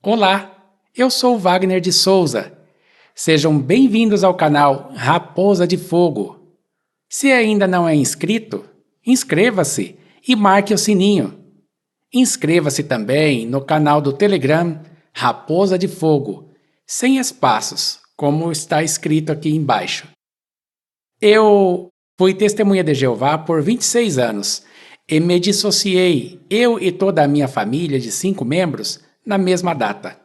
Olá, eu sou Wagner de Souza. Sejam bem-vindos ao canal Raposa de Fogo. Se ainda não é inscrito, inscreva-se e marque o sininho. Inscreva-se também no canal do Telegram Raposa de Fogo, sem espaços, como está escrito aqui embaixo. Eu fui testemunha de Jeová por 26 anos e me dissociei, eu e toda a minha família de 5 membros, na mesma data.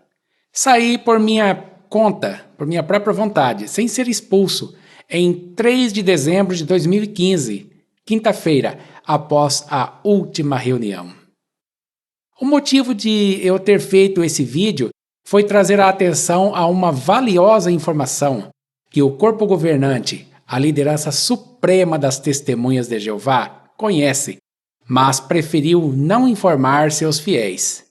Saí por minha conta, por minha própria vontade, sem ser expulso, em 3 de dezembro de 2015, quinta-feira, após a última reunião. O motivo de eu ter feito esse vídeo foi trazer a atenção a uma valiosa informação que o corpo governante, a liderança suprema das Testemunhas de Jeová, conhece, mas preferiu não informar seus fiéis.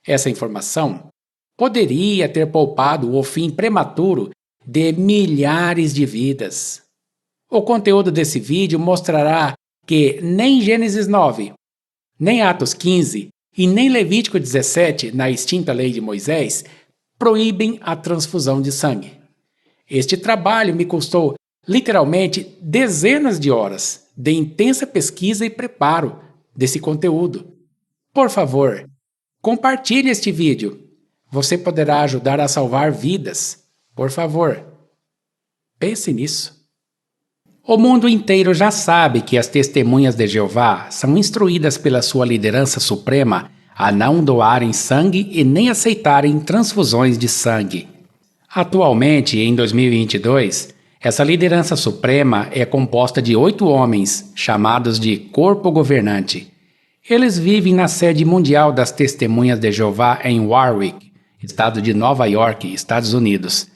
Essa informação poderia ter poupado o fim prematuro de milhares de vidas. O conteúdo desse vídeo mostrará que nem Gênesis 9, nem Atos 15 e nem Levítico 17, na extinta lei de Moisés, proíbem a transfusão de sangue. Este trabalho me custou literalmente dezenas de horas de intensa pesquisa e preparo desse conteúdo. Por favor, compartilhe este vídeo. Você poderá ajudar a salvar vidas. Por favor, pense nisso. O mundo inteiro já sabe que as Testemunhas de Jeová são instruídas pela sua liderança suprema a não doarem sangue e nem aceitarem transfusões de sangue. Atualmente, em 2022, essa liderança suprema é composta de 8 homens, chamados de Corpo Governante. Eles vivem na sede mundial das Testemunhas de Jeová em Warwick, estado de Nova York, Estados Unidos.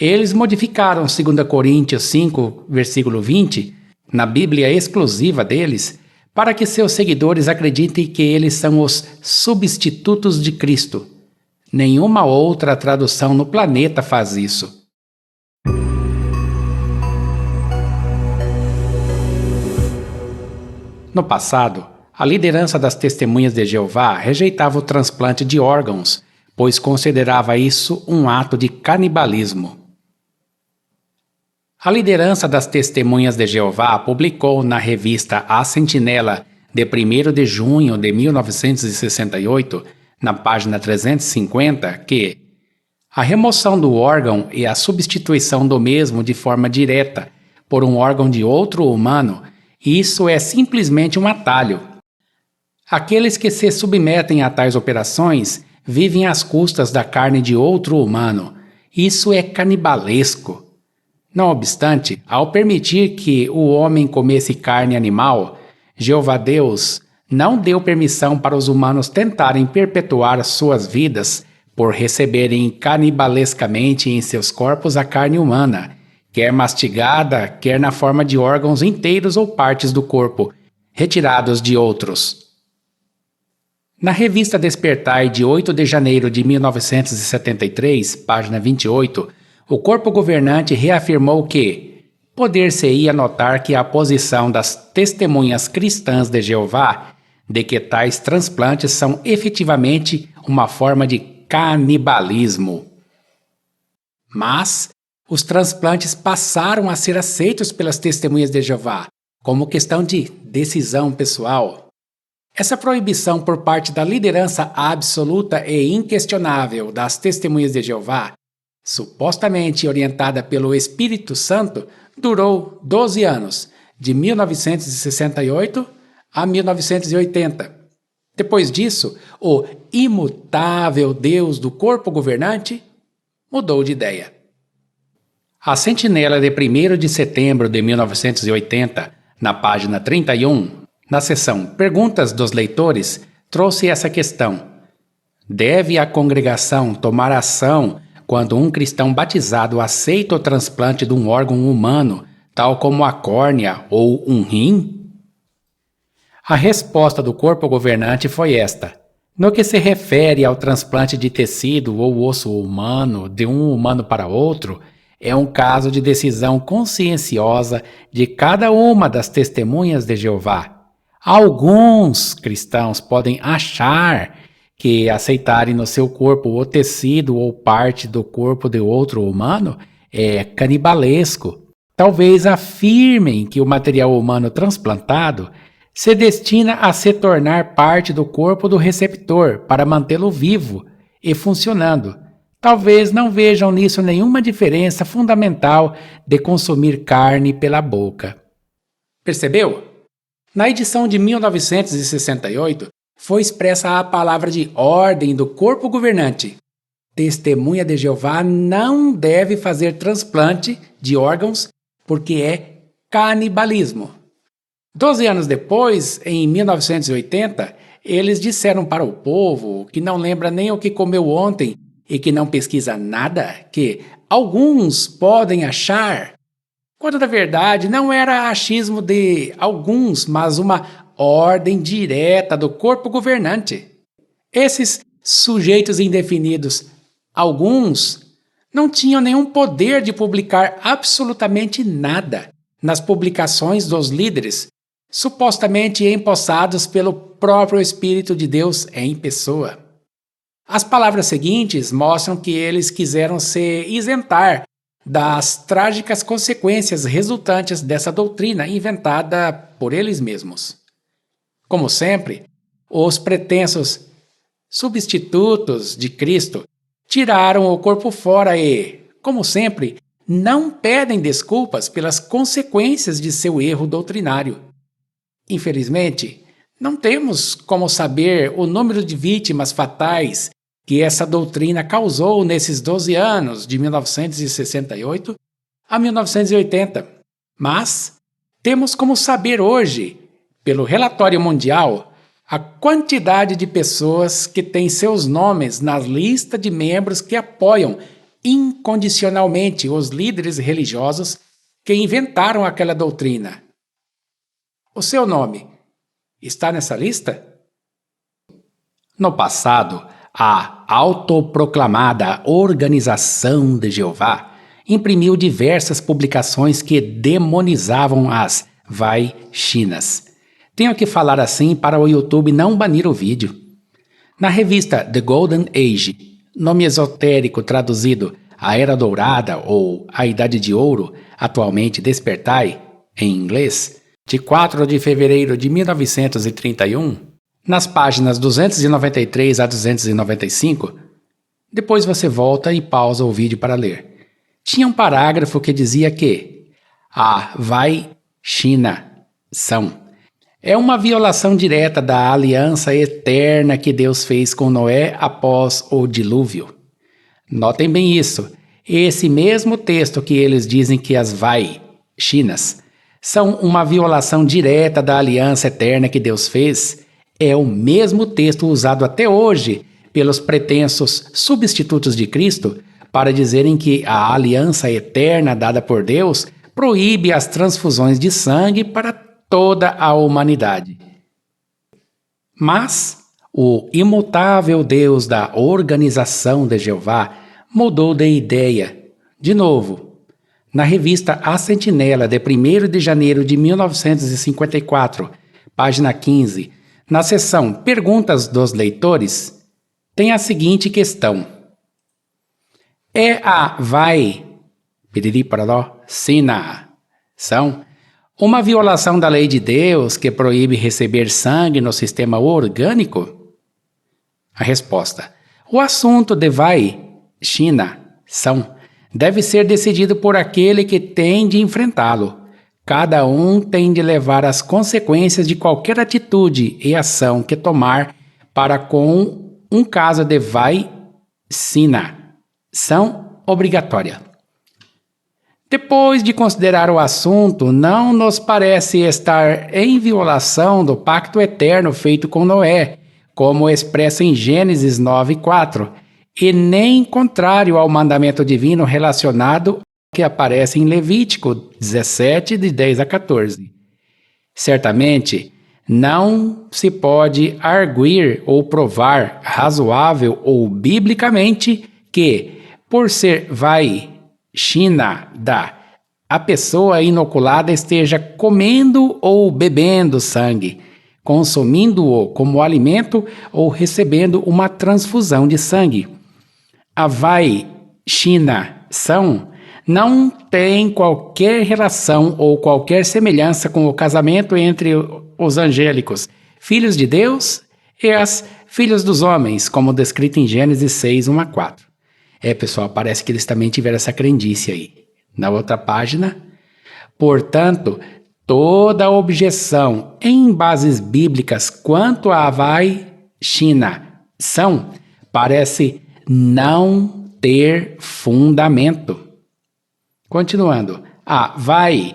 Eles modificaram 2 Coríntios 5, versículo 20, na Bíblia exclusiva deles, para que seus seguidores acreditem que eles são os substitutos de Cristo. Nenhuma outra tradução no planeta faz isso. No passado, a liderança das Testemunhas de Jeová rejeitava o transplante de órgãos, pois considerava isso um ato de canibalismo. A liderança das Testemunhas de Jeová publicou na revista A Sentinela, de 1º de junho de 1968, na página 350, que a remoção do órgão e a substituição do mesmo de forma direta por um órgão de outro humano, isso é simplesmente um atalho. Aqueles que se submetem a tais operações vivem às custas da carne de outro humano. Isso é canibalesco. Não obstante, ao permitir que o homem comesse carne animal, Jeová Deus não deu permissão para os humanos tentarem perpetuar suas vidas por receberem canibalescamente em seus corpos a carne humana, quer mastigada, quer na forma de órgãos inteiros ou partes do corpo, retirados de outros. Na revista Despertai, de 8 de janeiro de 1973, página 28, o corpo governante reafirmou que poder-se-ia notar que a posição das testemunhas cristãs de Jeová de que tais transplantes são efetivamente uma forma de canibalismo. Mas os transplantes passaram a ser aceitos pelas Testemunhas de Jeová como questão de decisão pessoal. Essa proibição por parte da liderança absoluta e inquestionável das Testemunhas de Jeová, supostamente orientada pelo Espírito Santo, durou 12 anos, de 1968 a 1980. Depois disso, o imutável Deus do corpo governante mudou de ideia. A Sentinela de 1º de setembro de 1980, na página 31, na seção Perguntas dos Leitores, trouxe essa questão. Deve a congregação tomar ação quando um cristão batizado aceita o transplante de um órgão humano tal como a córnea ou um rim? A resposta do corpo governante foi esta. No que se refere ao transplante de tecido ou osso humano de um humano para outro, é um caso de decisão conscienciosa de cada uma das testemunhas de Jeová. Alguns cristãos podem achar que aceitarem no seu corpo o tecido ou parte do corpo de outro humano é canibalesco. Talvez afirmem que o material humano transplantado se destina a se tornar parte do corpo do receptor para mantê-lo vivo e funcionando. Talvez não vejam nisso nenhuma diferença fundamental de consumir carne pela boca. Percebeu? Na edição de 1968, foi expressa a palavra de ordem do corpo governante. Testemunha de Jeová não deve fazer transplante de órgãos porque é canibalismo. 12 anos depois, em 1980, eles disseram para o povo, que não lembra nem o que comeu ontem e que não pesquisa nada, que alguns podem achar, quando na verdade não era achismo de alguns, mas uma ordem direta do corpo governante. Esses sujeitos indefinidos, alguns, não tinham nenhum poder de publicar absolutamente nada nas publicações dos líderes, supostamente empossados pelo próprio Espírito de Deus em pessoa. As palavras seguintes mostram que eles quiseram se isentar das trágicas consequências resultantes dessa doutrina inventada por eles mesmos. Como sempre, os pretensos substitutos de Cristo tiraram o corpo fora e, como sempre, não pedem desculpas pelas consequências de seu erro doutrinário. Infelizmente, não temos como saber o número de vítimas fatais que essa doutrina causou nesses 12 anos, de 1968 a 1980. Mas temos como saber hoje, pelo relatório mundial, a quantidade de pessoas que têm seus nomes na lista de membros que apoiam incondicionalmente os líderes religiosos que inventaram aquela doutrina. O seu nome está nessa lista? No passado, a autoproclamada Organização de Jeová imprimiu diversas publicações que demonizavam as vai-chinas. Tenho que falar assim para o YouTube não banir o vídeo. Na revista The Golden Age, nome esotérico traduzido A Era Dourada ou A Idade de Ouro, atualmente Despertai, em inglês, de 4 de fevereiro de 1931, nas páginas 293 a 295, depois você volta e pausa o vídeo para ler. Tinha um parágrafo que dizia que a vai-china são é uma violação direta da aliança eterna que Deus fez com Noé após o dilúvio. Notem bem isso. Esse mesmo texto que eles dizem que as vai-chinas são uma violação direta da aliança eterna que Deus fez, é o mesmo texto usado até hoje pelos pretensos substitutos de Cristo para dizerem que a aliança eterna dada por Deus proíbe as transfusões de sangue para toda a humanidade. Mas o imutável Deus da Organização de Jeová mudou de ideia. De novo, na revista A Sentinela, de 1º de janeiro de 1954, página 15, na seção Perguntas dos Leitores, tem a seguinte questão. É a vai-china são uma violação da lei de Deus que proíbe receber sangue no sistema orgânico? A resposta. O assunto de vai-china são deve ser decidido por aquele que tem de enfrentá-lo. Cada um tem de levar as consequências de qualquer atitude e ação que tomar para com um caso de vai-china são obrigatória. Depois de considerar o assunto, não nos parece estar em violação do pacto eterno feito com Noé, como expressa em Gênesis 9:4, e nem contrário ao mandamento divino relacionado que aparece em Levítico 17, de 10 a 14. Certamente, não se pode arguir ou provar razoável ou biblicamente que, por ser vaishnava, a pessoa inoculada esteja comendo ou bebendo sangue, consumindo-o como alimento ou recebendo uma transfusão de sangue. A vaishnação não tem qualquer relação ou qualquer semelhança com o casamento entre os angélicos, filhos de Deus, e as filhas dos homens, como descrito em Gênesis 6, 1 a 4. Pessoal, parece que eles também tiveram essa crendice aí. Na outra página, portanto, toda objeção em bases bíblicas quanto à vaishnação parece não ter fundamento. Continuando, a vaishnação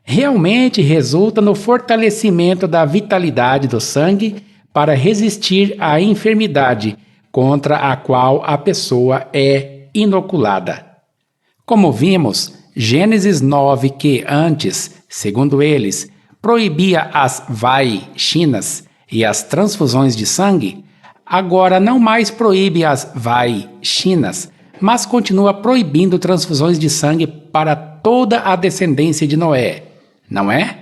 realmente resulta no fortalecimento da vitalidade do sangue para resistir à enfermidade contra a qual a pessoa é inoculada. Como vimos, Gênesis 9, que antes, segundo eles, proibia as vaishnas e as transfusões de sangue, agora não mais proíbe as vaishnas, mas continua proibindo transfusões de sangue para toda a descendência de Noé, não é?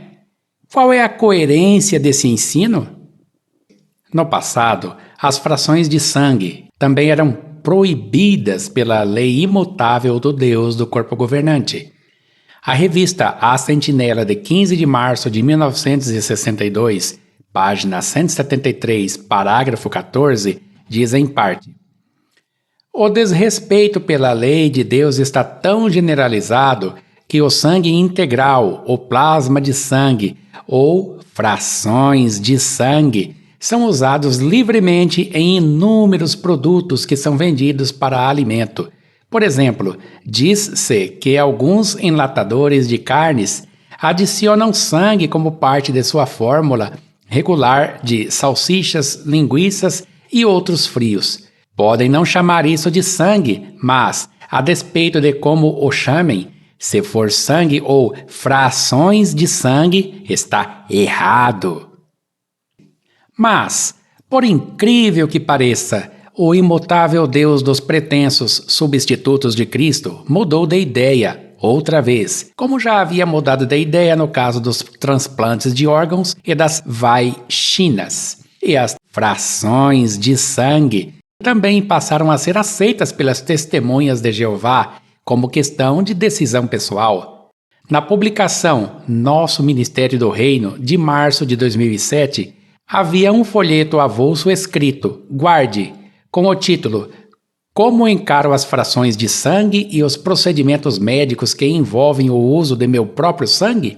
Qual é a coerência desse ensino? No passado, as frações de sangue também eram proibidas pela lei imutável do Deus do corpo governante. A revista A Sentinela, de 15 de março de 1962, página 173, parágrafo 14, diz em parte: o desrespeito pela lei de Deus está tão generalizado que o sangue integral, o plasma de sangue ou frações de sangue são usados livremente em inúmeros produtos que são vendidos para alimento. Por exemplo, diz-se que alguns enlatadores de carnes adicionam sangue como parte de sua fórmula regular de salsichas, linguiças e outros frios. Podem não chamar isso de sangue, mas, a despeito de como o chamem, se for sangue ou frações de sangue, está errado. Mas, por incrível que pareça, o imutável Deus dos pretensos substitutos de Cristo mudou de ideia outra vez, como já havia mudado de ideia no caso dos transplantes de órgãos e das vaishnas. E as frações de sangue também passaram a ser aceitas pelas testemunhas de Jeová como questão de decisão pessoal. Na publicação Nosso Ministério do Reino, de março de 2007, havia um folheto avulso escrito, guarde, com o título Como encaro as frações de sangue e os procedimentos médicos que envolvem o uso de meu próprio sangue?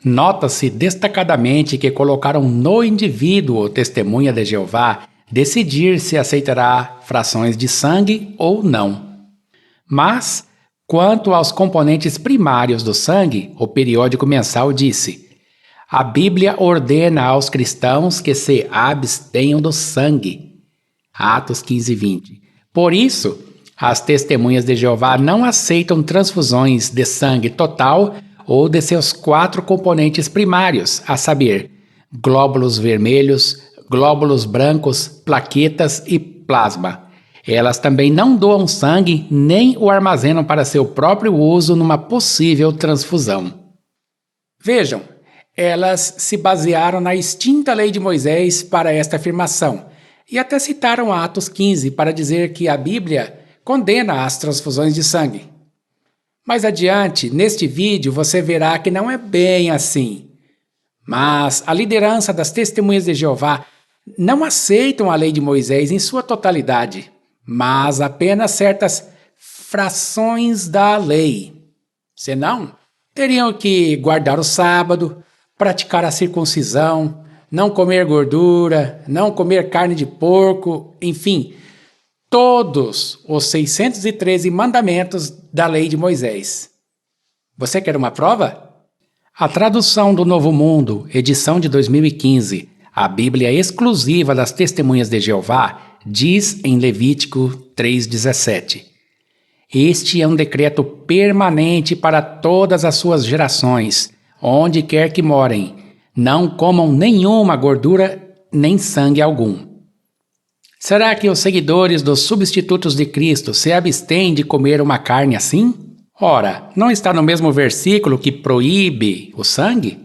Nota-se destacadamente que colocaram no indivíduo testemunha de Jeová decidir se aceitará frações de sangue ou não. Mas, quanto aos componentes primários do sangue, o periódico mensal disse: a Bíblia ordena aos cristãos que se abstenham do sangue. Atos 15, 20. Por isso, as testemunhas de Jeová não aceitam transfusões de sangue total ou de seus 4 componentes primários, a saber, glóbulos vermelhos, glóbulos brancos, plaquetas e plasma. Elas também não doam sangue nem o armazenam para seu próprio uso numa possível transfusão. Vejam, elas se basearam na extinta lei de Moisés para esta afirmação e até citaram Atos 15 para dizer que a Bíblia condena as transfusões de sangue. Mais adiante, neste vídeo, você verá que não é bem assim. Mas a liderança das testemunhas de Jeová não aceitam a lei de Moisés em sua totalidade, mas apenas certas frações da lei. Senão, teriam que guardar o sábado, praticar a circuncisão, não comer gordura, não comer carne de porco, enfim, todos os 613 mandamentos da lei de Moisés. Você quer uma prova? A tradução do Novo Mundo, edição de 2015, a Bíblia exclusiva das Testemunhas de Jeová, diz em Levítico 3,17: Este é um decreto permanente para todas as suas gerações, onde quer que morem. Não comam nenhuma gordura nem sangue algum. Será que os seguidores dos substitutos de Cristo se abstêm de comer uma carne assim? Ora, não está no mesmo versículo que proíbe o sangue?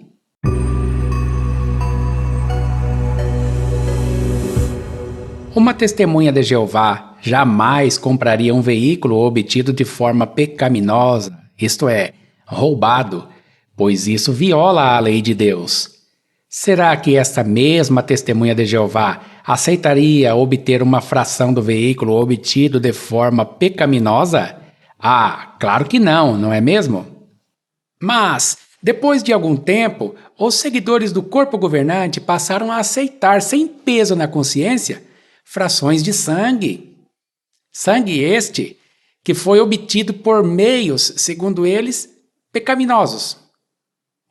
Uma testemunha de Jeová jamais compraria um veículo obtido de forma pecaminosa, isto é, roubado, pois isso viola a lei de Deus. Será que esta mesma testemunha de Jeová aceitaria obter uma fração do veículo obtido de forma pecaminosa? Ah, claro que não, não é mesmo? Mas, depois de algum tempo, os seguidores do corpo governante passaram a aceitar sem peso na consciência frações de sangue. Sangue este que foi obtido por meios, segundo eles, pecaminosos.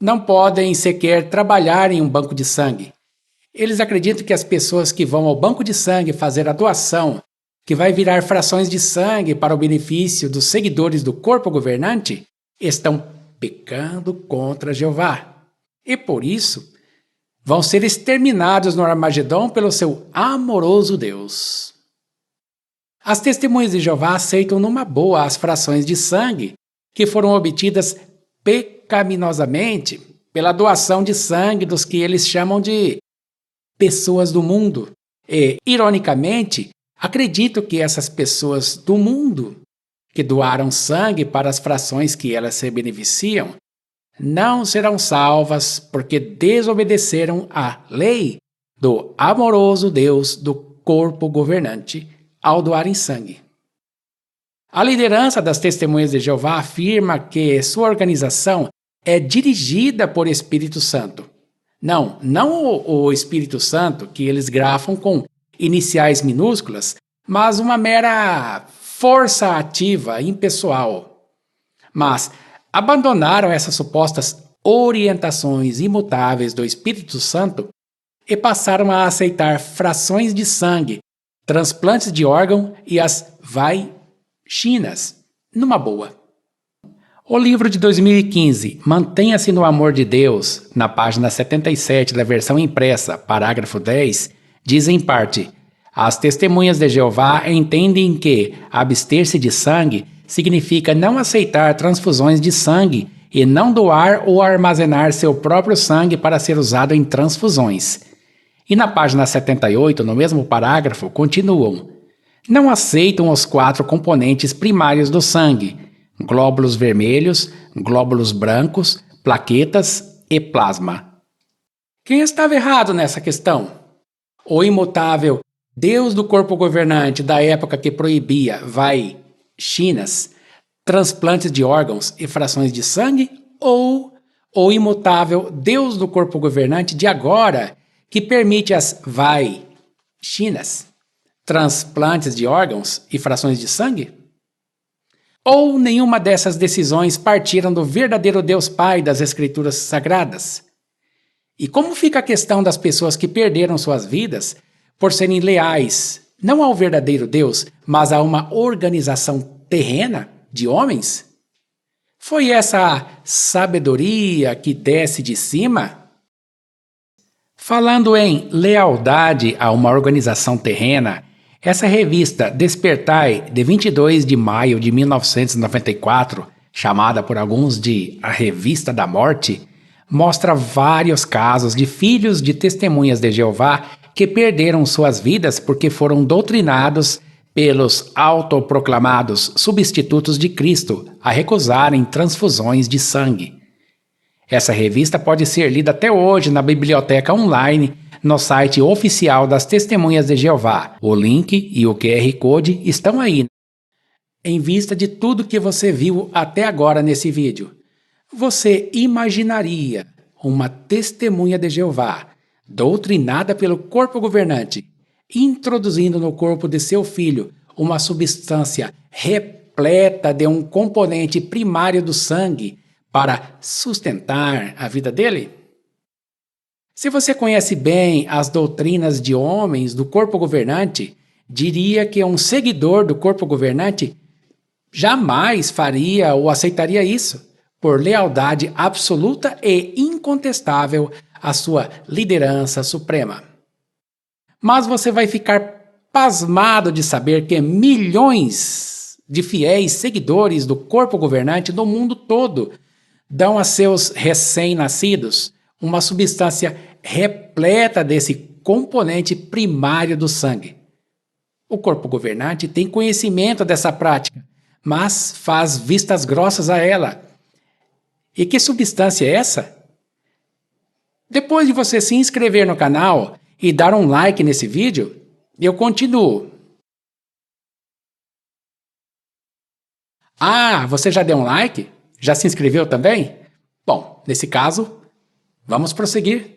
Não podem sequer trabalhar em um banco de sangue. Eles acreditam que as pessoas que vão ao banco de sangue fazer a doação, que vai virar frações de sangue para o benefício dos seguidores do corpo governante, estão pecando contra Jeová. E por isso, vão ser exterminados no Armagedon pelo seu amoroso Deus. As testemunhas de Jeová aceitam numa boa as frações de sangue que foram obtidas pecaminosamente pela doação de sangue dos que eles chamam de pessoas do mundo. E, ironicamente, acredito que essas pessoas do mundo que doaram sangue para as frações que elas se beneficiam não serão salvas porque desobedeceram à lei do amoroso Deus do corpo governante ao doarem sangue. A liderança das Testemunhas de Jeová afirma que sua organização é dirigida por Espírito Santo. Não o Espírito Santo que eles grafam com iniciais minúsculas, mas uma mera força ativa impessoal. Mas abandonaram essas supostas orientações imutáveis do Espírito Santo e passaram a aceitar frações de sangue, transplantes de órgão e as vai-chinas, numa boa. O livro de 2015, Mantenha-se no Amor de Deus, na página 77 da versão impressa, parágrafo 10, diz em parte: as testemunhas de Jeová entendem que abster-se de sangue significa não aceitar transfusões de sangue e não doar ou armazenar seu próprio sangue para ser usado em transfusões. E na página 78, no mesmo parágrafo, continuam: não aceitam os 4 componentes primários do sangue: glóbulos vermelhos, glóbulos brancos, plaquetas e plasma. Quem estava errado nessa questão? O imutável Deus do corpo governante da época que proibia vai-chinas, transplantes de órgãos e frações de sangue, ou o imutável Deus do corpo governante de agora que permite as vai-chinas, transplantes de órgãos e frações de sangue? Ou nenhuma dessas decisões partiram do verdadeiro Deus Pai das Escrituras Sagradas? E como fica a questão das pessoas que perderam suas vidas por serem leais, não ao verdadeiro Deus, mas a uma organização terrena de homens? Foi essa sabedoria que desce de cima? Falando em lealdade a uma organização terrena, essa revista Despertai, de 22 de maio de 1994, chamada por alguns de a Revista da Morte, mostra vários casos de filhos de testemunhas de Jeová que perderam suas vidas porque foram doutrinados pelos autoproclamados substitutos de Cristo a recusarem transfusões de sangue. Essa revista pode ser lida até hoje na biblioteca online no site oficial das Testemunhas de Jeová. O link e o QR Code estão aí. Em vista de tudo que você viu até agora nesse vídeo, você imaginaria uma testemunha de Jeová, doutrinada pelo corpo governante, introduzindo no corpo de seu filho uma substância repleta de um componente primário do sangue para sustentar a vida dele? Se você conhece bem as doutrinas de homens do corpo governante, diria que um seguidor do corpo governante jamais faria ou aceitaria isso, por lealdade absoluta e incontestável à sua liderança suprema. Mas você vai ficar pasmado de saber que milhões de fiéis seguidores do corpo governante no mundo todo dão a seus recém-nascidos uma substância repleta desse componente primário do sangue. O corpo governante tem conhecimento dessa prática, mas faz vistas grossas a ela. E que substância é essa? Depois de você se inscrever no canal e dar um like nesse vídeo, eu continuo. Ah, você já deu um like? Já se inscreveu também? Bom, nesse caso, vamos prosseguir.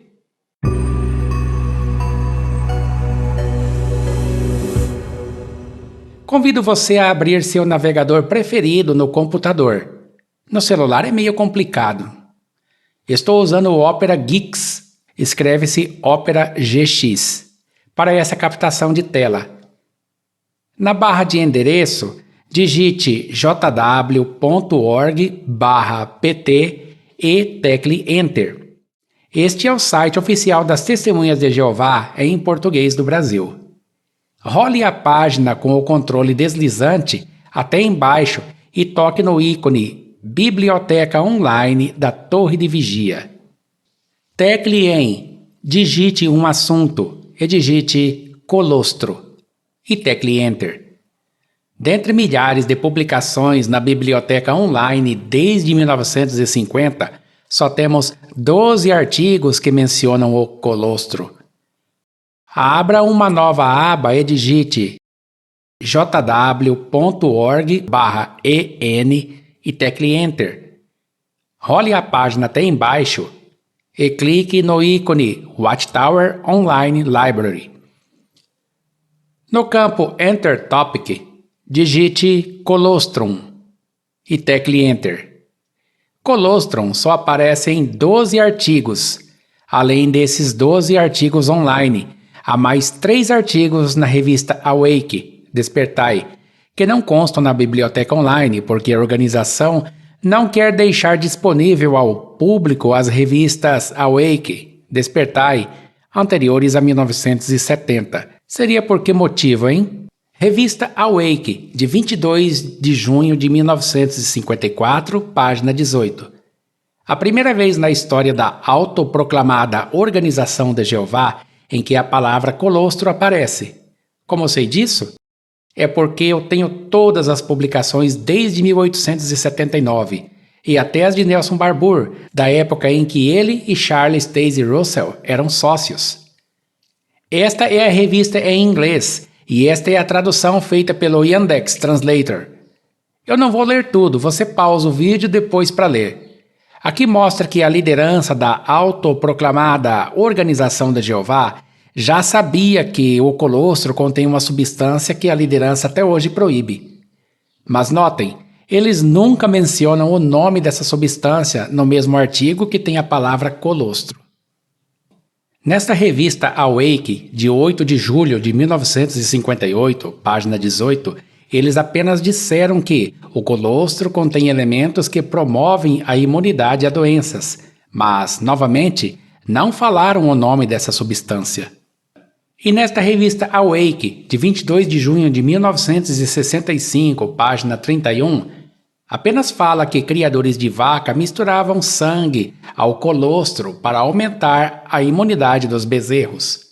Convido você a abrir seu navegador preferido no computador. No celular é meio complicado. Estou usando o Opera GX, escreve-se Opera GX, para essa captação de tela. Na barra de endereço, digite jw.org/pt e tecle Enter. Este é o site oficial das Testemunhas de Jeová em português do Brasil. Role a página com o controle deslizante até embaixo e toque no ícone Biblioteca Online da Torre de Vigia. Tecle em Digite um assunto e digite Colostro e tecle Enter. Dentre milhares de publicações na Biblioteca Online desde 1950, só temos 12 artigos que mencionam o colostro. Abra uma nova aba e digite jw.org/en e tecle Enter. Role a página até embaixo e clique no ícone Watchtower Online Library. No campo Enter Topic, digite Colostrum e tecle Enter. Colostrum só aparece em 12 artigos. Além desses 12 artigos online, há mais 3 artigos na revista Awake, Despertai, que não constam na biblioteca online porque a organização não quer deixar disponível ao público as revistas Awake, Despertai, anteriores a 1970. Seria por que motivo, hein? Revista Awake, de 22 de junho de 1954, página 18. A primeira vez na história da autoproclamada Organização de Jeová em que a palavra colostro aparece. Como eu sei disso? É porque eu tenho todas as publicações desde 1879 e até as de Nelson Barbour, da época em que ele e Charles Taze Russell eram sócios. Esta é a revista em inglês e esta é a tradução feita pelo Yandex Translator. Eu não vou ler tudo, você pausa o vídeo depois para ler. Aqui mostra que a liderança da autoproclamada Organização de Jeová já sabia que o colostro contém uma substância que a liderança até hoje proíbe. Mas notem, eles nunca mencionam o nome dessa substância no mesmo artigo que tem a palavra colostro. Nesta revista Awake, de 8 de julho de 1958, página 18, eles apenas disseram que o colostro contém elementos que promovem a imunidade a doenças, mas, novamente, não falaram o nome dessa substância. E nesta revista Awake, de 22 de junho de 1965, página 31, apenas fala que criadores de vaca misturavam sangue ao colostro para aumentar a imunidade dos bezerros.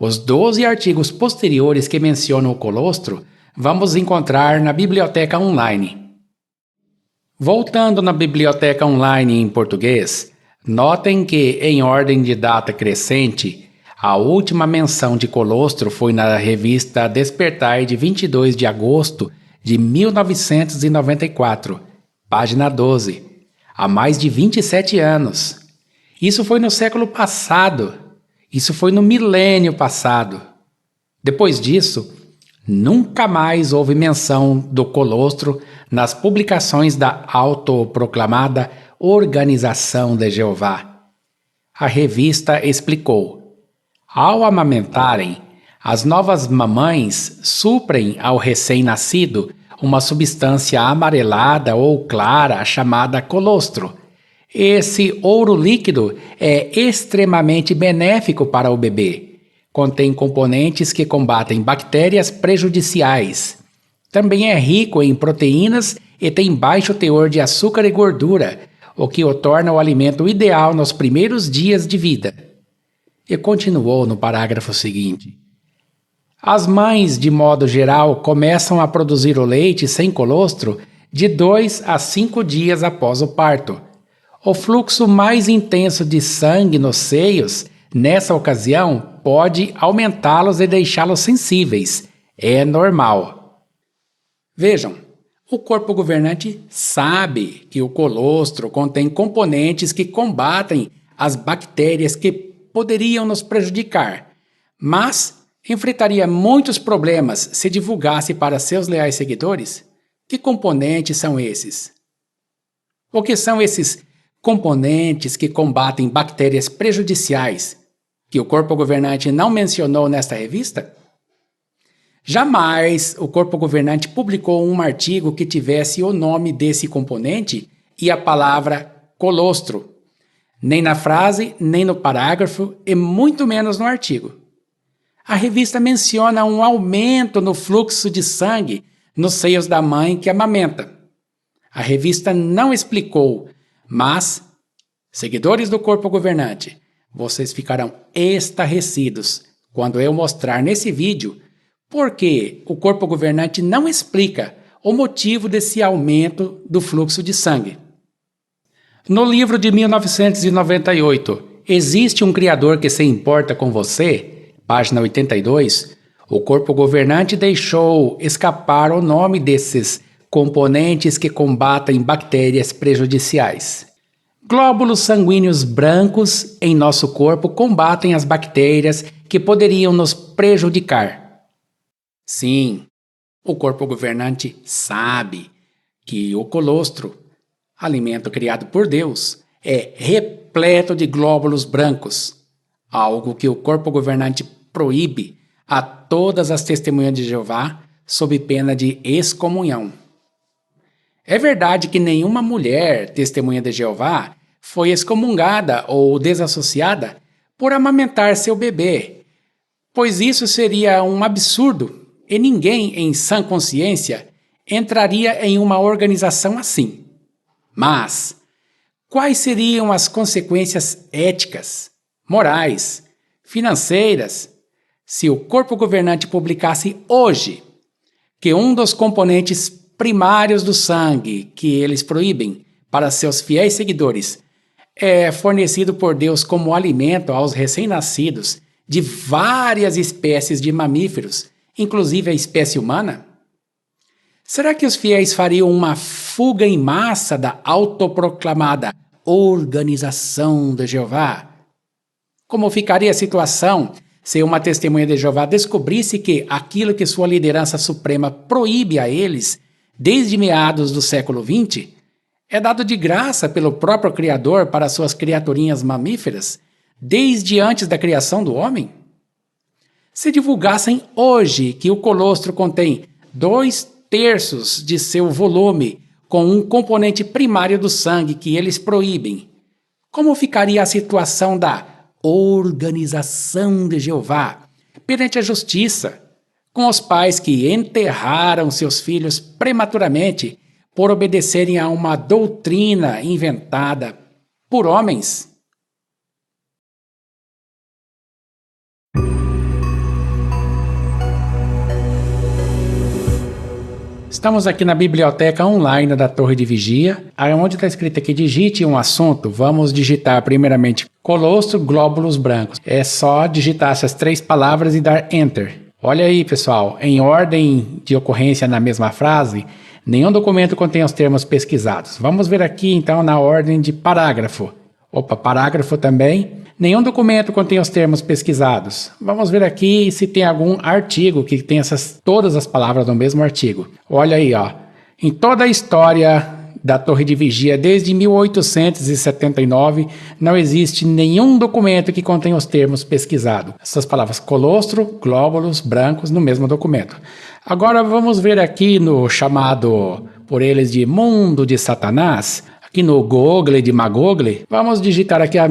Os 12 artigos posteriores que mencionam o colostro vamos encontrar na Biblioteca Online. Voltando na Biblioteca Online em português, notem que, em ordem de data crescente, a última menção de colostro foi na revista Despertai de 22 de agosto de 1994, página 12, há mais de 27 anos. Isso foi no século passado, isso foi no milênio passado. Depois disso, nunca mais houve menção do colostro nas publicações da autoproclamada Organização de Jeová. A revista explicou: ao amamentarem, as novas mamães suprem ao recém-nascido uma substância amarelada ou clara chamada colostro. Esse ouro líquido é extremamente benéfico para o bebê. Contém componentes que combatem bactérias prejudiciais. Também é rico em proteínas e tem baixo teor de açúcar e gordura, o que o torna o alimento ideal nos primeiros dias de vida. E continuou no parágrafo seguinte. As mães, de modo geral, começam a produzir o leite sem colostro de 2 a 5 dias após o parto. O fluxo mais intenso de sangue nos seios, nessa ocasião, pode aumentá-los e deixá-los sensíveis. É normal. Vejam, o corpo governante sabe que o colostro contém componentes que combatem as bactérias que poderiam nos prejudicar, mas enfrentaria muitos problemas se divulgasse para seus leais seguidores. Que componentes são esses? O que são esses componentes que combatem bactérias prejudiciais que o corpo governante não mencionou nesta revista? Jamais o corpo governante publicou um artigo que tivesse o nome desse componente e a palavra colostro, nem na frase, nem no parágrafo e muito menos no artigo. A revista menciona um aumento no fluxo de sangue nos seios da mãe que amamenta. A revista não explicou, mas, seguidores do corpo governante, vocês ficarão estarrecidos quando eu mostrar nesse vídeo por que o corpo governante não explica o motivo desse aumento do fluxo de sangue. No livro de 1998, Existe um Criador que se importa com você? Página 82, o corpo governante deixou escapar o nome desses componentes que combatem bactérias prejudiciais. Glóbulos sanguíneos brancos em nosso corpo combatem as bactérias que poderiam nos prejudicar. Sim, o corpo governante sabe que o colostro, alimento criado por Deus, é repleto de glóbulos brancos, algo que o corpo governante proíbe a todas as testemunhas de Jeová sob pena de excomunhão. É verdade que nenhuma mulher testemunha de Jeová foi excomungada ou desassociada por amamentar seu bebê, pois isso seria um absurdo e ninguém em sã consciência entraria em uma organização assim. Mas quais seriam as consequências éticas, morais, financeiras, se o corpo governante publicasse hoje que um dos componentes primários do sangue que eles proíbem para seus fiéis seguidores é fornecido por Deus como alimento aos recém-nascidos de várias espécies de mamíferos, inclusive a espécie humana? Será que os fiéis fariam uma fuga em massa da autoproclamada Organização de Jeová? Como ficaria a situação se uma testemunha de Jeová descobrisse que aquilo que sua liderança suprema proíbe a eles, desde meados do século XX, é dado de graça pelo próprio Criador para suas criaturinhas mamíferas, desde antes da criação do homem? Se divulgassem hoje que o colostro contém 2/3 de seu volume com um componente primário do sangue que eles proíbem, como ficaria a situação da Organização de Jeová perante a justiça, com os pais que enterraram seus filhos prematuramente por obedecerem a uma doutrina inventada por homens? Estamos aqui na biblioteca online da Torre de Vigia, onde está escrito aqui, digite um assunto. Vamos digitar primeiramente colostro, glóbulos brancos. É só digitar essas 3 palavras e dar Enter. Olha aí, pessoal, em ordem de ocorrência na mesma frase, nenhum documento contém os termos pesquisados. Vamos ver aqui, então, na ordem de parágrafo. Parágrafo também. Nenhum documento contém os termos pesquisados. Vamos ver aqui se tem algum artigo que tem todas as palavras no mesmo artigo. Olha aí, ó. Em toda a história da Torre de Vigia desde 1879, não existe nenhum documento que contenha os termos pesquisados. Essas palavras colostro, glóbulos, brancos no mesmo documento. Agora vamos ver aqui no chamado por eles de mundo de Satanás, aqui no Google de Magogle, vamos digitar aqui as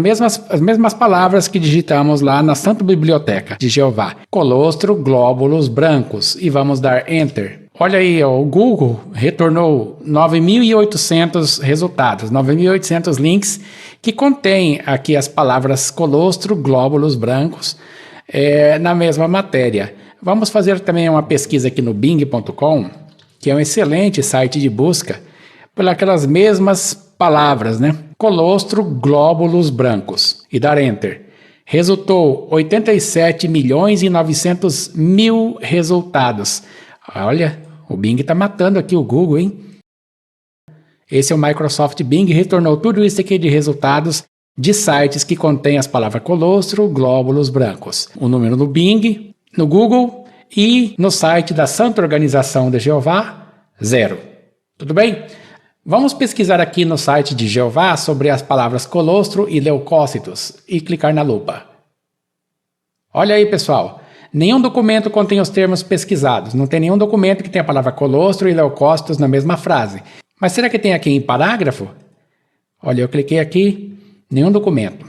mesmas palavras que digitamos lá na Santa Biblioteca de Jeová. Colostro, glóbulos, brancos e vamos dar Enter. Olha aí, ó, o Google retornou 9.800 resultados, 9.800 links que contém aqui as palavras colostro, glóbulos, brancos na mesma matéria. Vamos fazer também uma pesquisa aqui no Bing.com, que é um excelente site de busca, por aquelas mesmas palavras, né? Colostro, glóbulos, brancos. E dar Enter. Resultou 87.900.000 resultados. Olha, o Bing está matando aqui o Google, hein? Esse é o Microsoft Bing, retornou tudo isso aqui de resultados de sites que contêm as palavras colostro, glóbulos, brancos. O número no Bing, no Google e no site da Santa Organização de Jeová, 0. Tudo bem? Vamos pesquisar aqui no site de Jeová sobre as palavras colostro e leucócitos e clicar na lupa. Olha aí, pessoal. Nenhum documento contém os termos pesquisados. Não tem nenhum documento que tenha a palavra colostro e leucócitos na mesma frase. Mas será que tem aqui em parágrafo? Olha, eu cliquei aqui, nenhum documento.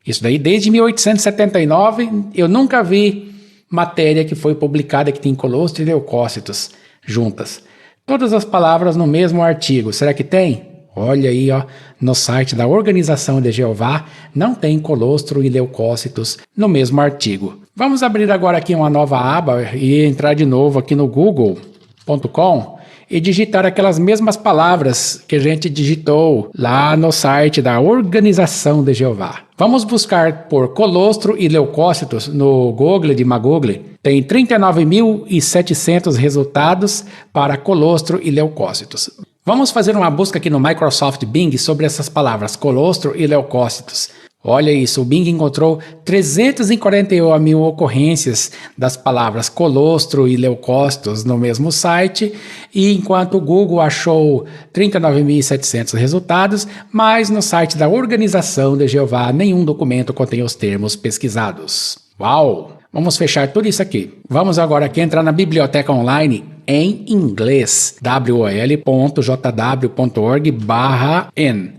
Isso daí desde 1879 eu nunca vi matéria que foi publicada que tem colostro e leucócitos juntas. Todas as palavras no mesmo artigo. Será que tem? Olha aí, ó, no site da Organização de Jeová não tem colostro e leucócitos no mesmo artigo. Vamos abrir agora aqui uma nova aba e entrar de novo aqui no google.com e digitar aquelas mesmas palavras que a gente digitou lá no site da Organização de Jeová. Vamos buscar por colostro e leucócitos no Google de Magogle. Tem 39.700 resultados para colostro e leucócitos. Vamos fazer uma busca aqui no Microsoft Bing sobre essas palavras colostro e leucócitos. Olha isso, o Bing encontrou 341.000 ocorrências das palavras colostro e leucócitos no mesmo site, e enquanto o Google achou 39.700 resultados, mas no site da Organização de Jeová nenhum documento contém os termos pesquisados. Uau! Vamos fechar tudo isso aqui. Vamos agora aqui entrar na biblioteca online em inglês, wol.jw.org/n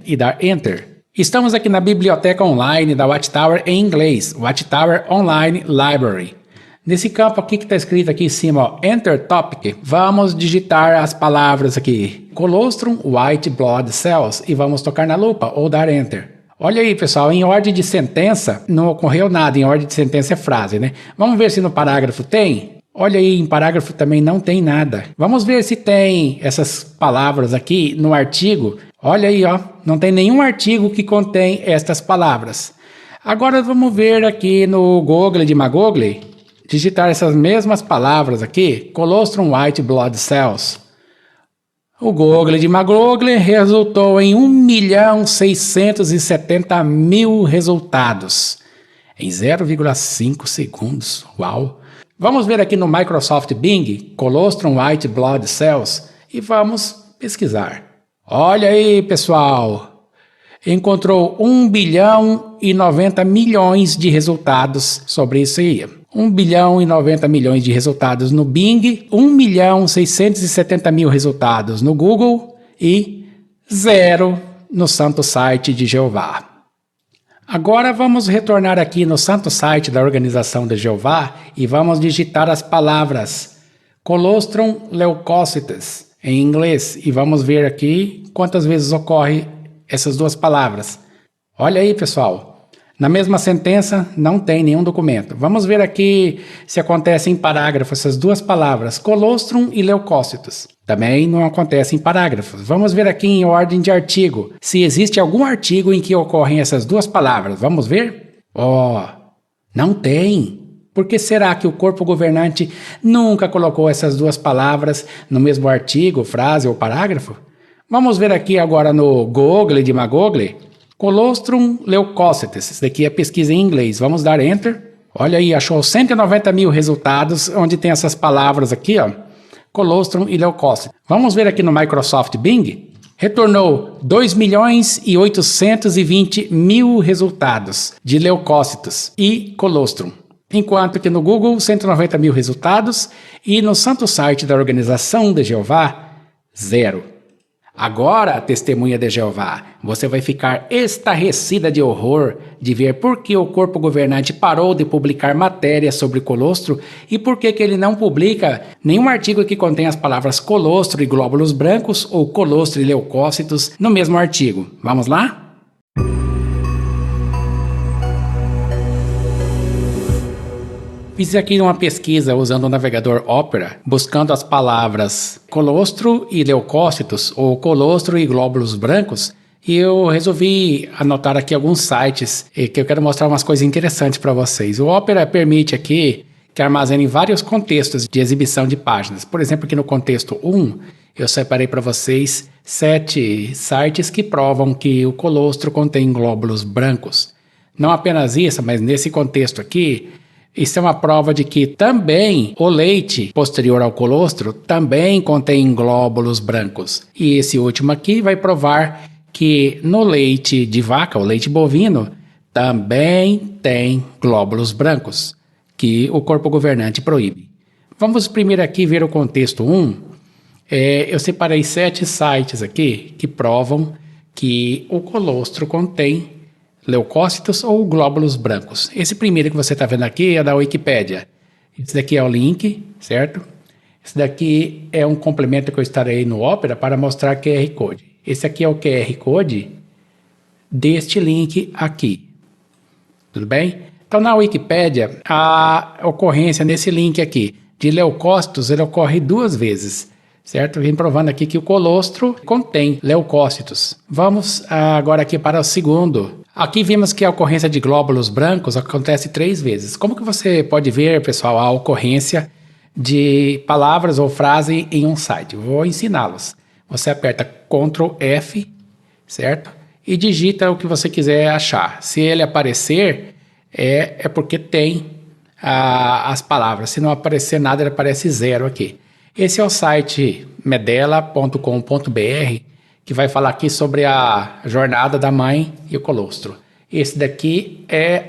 e dar Enter. Estamos aqui na biblioteca online da Watchtower em inglês, Watchtower Online Library. Nesse campo aqui que está escrito aqui em cima, ó, Enter Topic, vamos digitar as palavras aqui, colostrum white blood cells, e vamos tocar na lupa ou dar Enter. Olha aí, pessoal, em ordem de sentença não ocorreu nada, em ordem de sentença é frase, né? Vamos ver se no parágrafo tem? Olha aí, em parágrafo também não tem nada. Vamos ver se tem essas palavras aqui no artigo. Olha aí, ó, não tem nenhum artigo que contém estas palavras. Agora vamos ver aqui no Google de Magogle, digitar essas mesmas palavras aqui, colostrum white blood cells. O Google de Magogle resultou em 1.670.000 resultados em 0,5 segundos. Uau! Vamos ver aqui no Microsoft Bing, colostrum white blood cells, e vamos pesquisar. Olha aí, pessoal, encontrou 1.090.000.000 de resultados sobre isso aí. 1.090.000.000 de resultados no Bing, 1.670.000 resultados no Google e 0 no santo site de Jeová. Agora vamos retornar aqui no santo site da Organização de Jeová e vamos digitar as palavras colostrum leucócitos em inglês e vamos ver aqui quantas vezes ocorre essas duas palavras. Olha aí, pessoal, na mesma sentença não tem nenhum documento. Vamos ver aqui se acontece em parágrafo essas duas palavras, colostrum e leucócitos. Também não acontece em parágrafos. Vamos ver aqui em ordem de artigo, se existe algum artigo em que ocorrem essas duas palavras. Vamos ver? Não tem. Por que será que o corpo governante nunca colocou essas duas palavras no mesmo artigo, frase ou parágrafo? Vamos ver aqui agora no Google de Magogle, colostrum leucócitos. Isso daqui é pesquisa em inglês. Vamos dar Enter. Olha aí, achou 190.000 resultados, onde tem essas palavras aqui, ó, colostrum e leucócitos. Vamos ver aqui no Microsoft Bing. retornou 2.820.000 resultados de leucócitos e colostrum, enquanto que no Google 190.000 resultados e no santo site da Organização de Jeová, 0. Agora, testemunha de Jeová, você vai ficar estarrecida de horror de ver por que o corpo governante parou de publicar matérias sobre colostro e por que ele não publica nenhum artigo que contém as palavras colostro e glóbulos brancos ou colostro e leucócitos no mesmo artigo. Vamos lá? Fiz aqui uma pesquisa usando o navegador Opera, buscando as palavras colostro e leucócitos, ou colostro e glóbulos brancos, e eu resolvi anotar aqui alguns sites que eu quero mostrar umas coisas interessantes para vocês. O Opera permite aqui que armazene vários contextos de exibição de páginas. Por exemplo, aqui no contexto 1, eu separei para vocês 7 sites que provam que o colostro contém glóbulos brancos. Não apenas isso, mas nesse contexto aqui, isso é uma prova de que também o leite posterior ao colostro também contém glóbulos brancos. E esse último aqui vai provar que no leite de vaca, o leite bovino, também tem glóbulos brancos, que o corpo governante proíbe. Vamos primeiro aqui ver o contexto 1. Eu separei 7 sites aqui que provam que o colostro contém leucócitos ou glóbulos brancos. Esse primeiro que você está vendo aqui é da Wikipédia. Esse daqui é o link, certo? Esse daqui é um complemento que eu estarei no Opera para mostrar QR Code. Esse aqui é o QR Code deste link aqui. Tudo bem? Então, na Wikipédia, a ocorrência nesse link aqui de leucócitos, ele ocorre 2 vezes. Certo? Vem provando aqui que o colostro contém leucócitos. Vamos agora aqui para o segundo. Aqui vimos que a ocorrência de glóbulos brancos acontece 3 vezes. Como que você pode ver, pessoal, a ocorrência de palavras ou frase em um site? Vou ensiná-los. Você aperta Ctrl F, certo? E digita o que você quiser achar. Se ele aparecer, é porque tem as palavras. Se não aparecer nada, ele aparece 0 aqui. Esse é o site medela.com.br, que vai falar aqui sobre a jornada da mãe e o colostro. Esse daqui é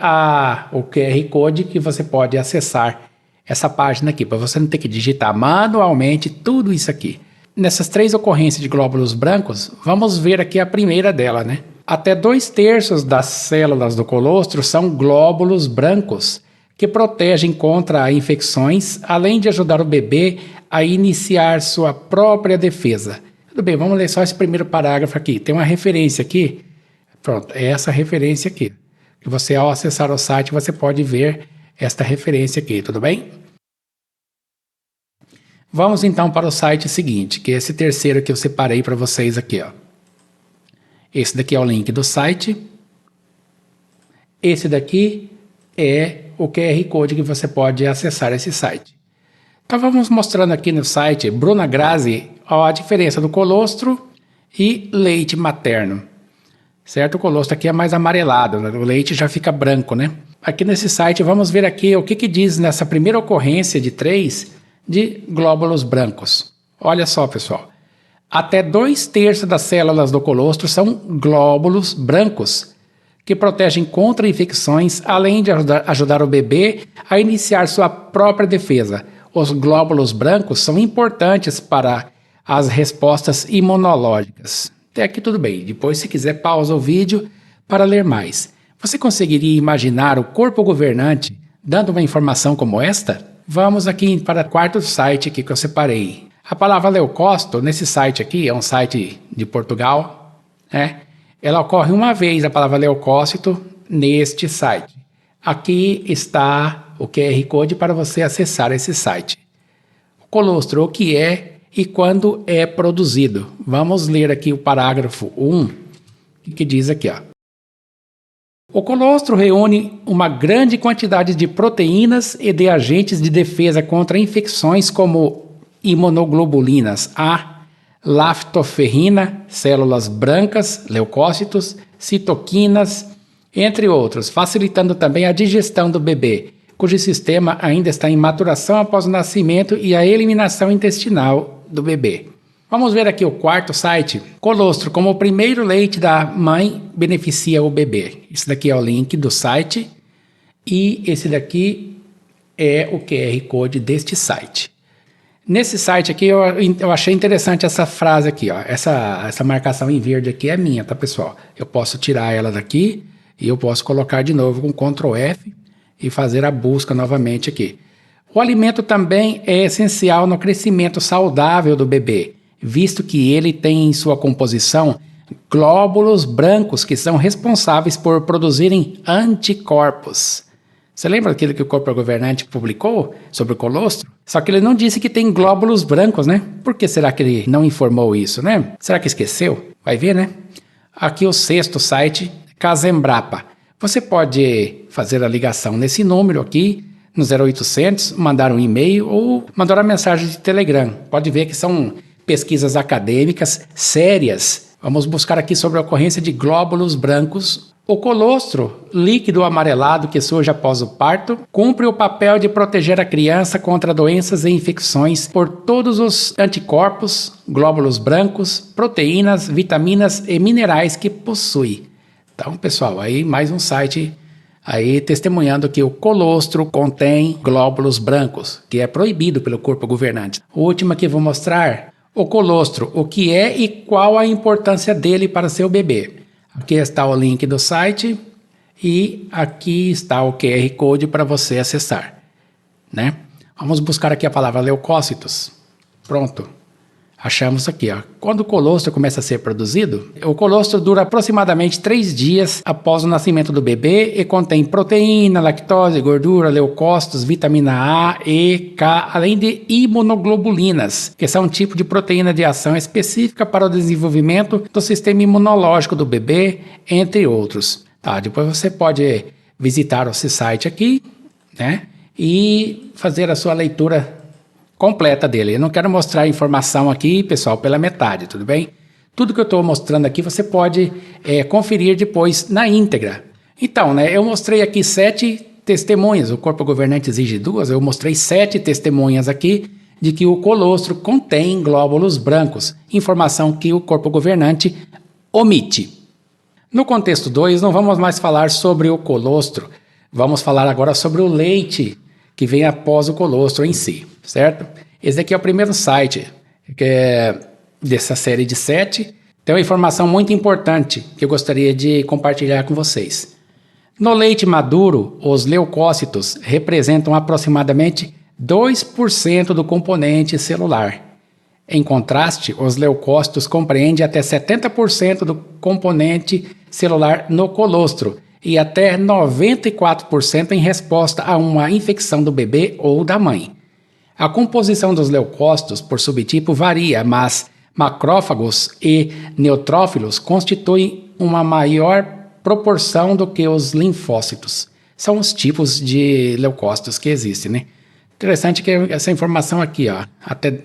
o QR Code que você pode acessar essa página aqui, para você não ter que digitar manualmente tudo isso aqui. Nessas 3 ocorrências de glóbulos brancos, vamos ver aqui a primeira dela, né? Até 2/3 das células do colostro são glóbulos brancos, que protegem contra infecções, além de ajudar o bebê a iniciar sua própria defesa. Tudo bem, vamos ler só esse primeiro parágrafo aqui. Tem uma referência aqui. Pronto, é essa referência aqui. Que você, ao acessar o site, você pode ver esta referência aqui, tudo bem? Vamos então para o site seguinte, que é esse terceiro que eu separei para vocês aqui, ó. Esse daqui é o link do site. Esse daqui é o QR Code que você pode acessar esse site. Então vamos mostrando aqui no site Bruna Grazi a diferença do colostro e leite materno. Certo? O colostro aqui é mais amarelado, né? O leite já fica branco, né? Aqui nesse site vamos ver aqui o que diz nessa primeira ocorrência de 3 de glóbulos brancos. Olha só, pessoal. Até 2/3 das células do colostro são glóbulos brancos, que protegem contra infecções, além de ajudar o bebê a iniciar sua própria defesa. Os glóbulos brancos são importantes para as respostas imunológicas. Até aqui tudo bem. Depois, se quiser, pausa o vídeo para ler mais. Você conseguiria imaginar o corpo governante dando uma informação como esta? Vamos aqui para o 4º site aqui que eu separei. A palavra leucócito, nesse site aqui, é um site de Portugal, né? Ela ocorre uma vez, a palavra leucócito, neste site. Aqui está o QR Code para você acessar esse site. O colostro, o que é e quando é produzido. Vamos ler aqui o parágrafo 1, que diz aqui, ó. O colostro reúne uma grande quantidade de proteínas e de agentes de defesa contra infecções como imunoglobulinas A, lactoferrina, células brancas, leucócitos, citoquinas, entre outros, facilitando também a digestão do bebê, cujo sistema ainda está em maturação após o nascimento e a eliminação intestinal do bebê. Vamos ver aqui o quarto site. Colostro, como o primeiro leite da mãe, beneficia o bebê. Esse daqui é o link do site e esse daqui é o QR Code deste site. Nesse site aqui eu achei interessante essa frase aqui, ó. Essa marcação em verde aqui é minha, tá, pessoal? Eu posso tirar ela daqui e eu posso colocar de novo com Ctrl F e fazer a busca novamente aqui. O alimento também é essencial no crescimento saudável do bebê, visto que ele tem em sua composição glóbulos brancos que são responsáveis por produzirem anticorpos. Você lembra daquilo que o corpo governante publicou sobre o colostro? Só que ele não disse que tem glóbulos brancos, né? Por que será que ele não informou isso, né? Será que esqueceu? Vai ver, né? Aqui o sexto site, Casembrapa. Você pode fazer a ligação nesse número aqui, no 0800, mandar um e-mail ou mandar uma mensagem de Telegram. Pode ver que são pesquisas acadêmicas sérias. Vamos buscar aqui sobre a ocorrência de glóbulos brancos. O colostro, líquido amarelado que surge após o parto, cumpre o papel de proteger a criança contra doenças e infecções por todos os anticorpos, glóbulos brancos, proteínas, vitaminas e minerais que possui. Então, pessoal, aí mais um site aí testemunhando que o colostro contém glóbulos brancos, que é proibido pelo corpo governante. O último aqui eu vou mostrar o colostro, o que é e qual a importância dele para seu bebê. Aqui está o link do site e aqui está o QR Code para você acessar, né? Vamos buscar aqui a palavra leucócitos. Pronto. Achamos aqui, ó. Quando o colostro começa a ser produzido, o colostro dura aproximadamente 3 dias após o nascimento do bebê e contém proteína, lactose, gordura, leucócitos, vitamina A, E, K, além de imunoglobulinas, que são um tipo de proteína de ação específica para o desenvolvimento do sistema imunológico do bebê, entre outros. Tá, depois você pode visitar esse site aqui, né, e fazer a sua leitura completa dele. Eu não quero mostrar a informação aqui, pessoal, pela metade, tudo bem? Tudo que eu estou mostrando aqui você pode conferir depois na íntegra. Então, né, eu mostrei aqui 7 testemunhas, o corpo governante exige 2, eu mostrei 7 testemunhas aqui de que o colostro contém glóbulos brancos, informação que o corpo governante omite. No contexto 2, não vamos mais falar sobre o colostro, vamos falar agora sobre o leite que vem após o colostro em si, certo? Esse aqui é o primeiro site que é dessa série de 7. Tem uma informação muito importante que eu gostaria de compartilhar com vocês. No leite maduro, os leucócitos representam aproximadamente 2% do componente celular. Em contraste, os leucócitos compreendem até 70% do componente celular no colostro e até 94% em resposta a uma infecção do bebê ou da mãe. A composição dos leucócitos por subtipo varia, mas macrófagos e neutrófilos constituem uma maior proporção do que os linfócitos. São os tipos de leucócitos que existem, né? Interessante que essa informação aqui, ó, até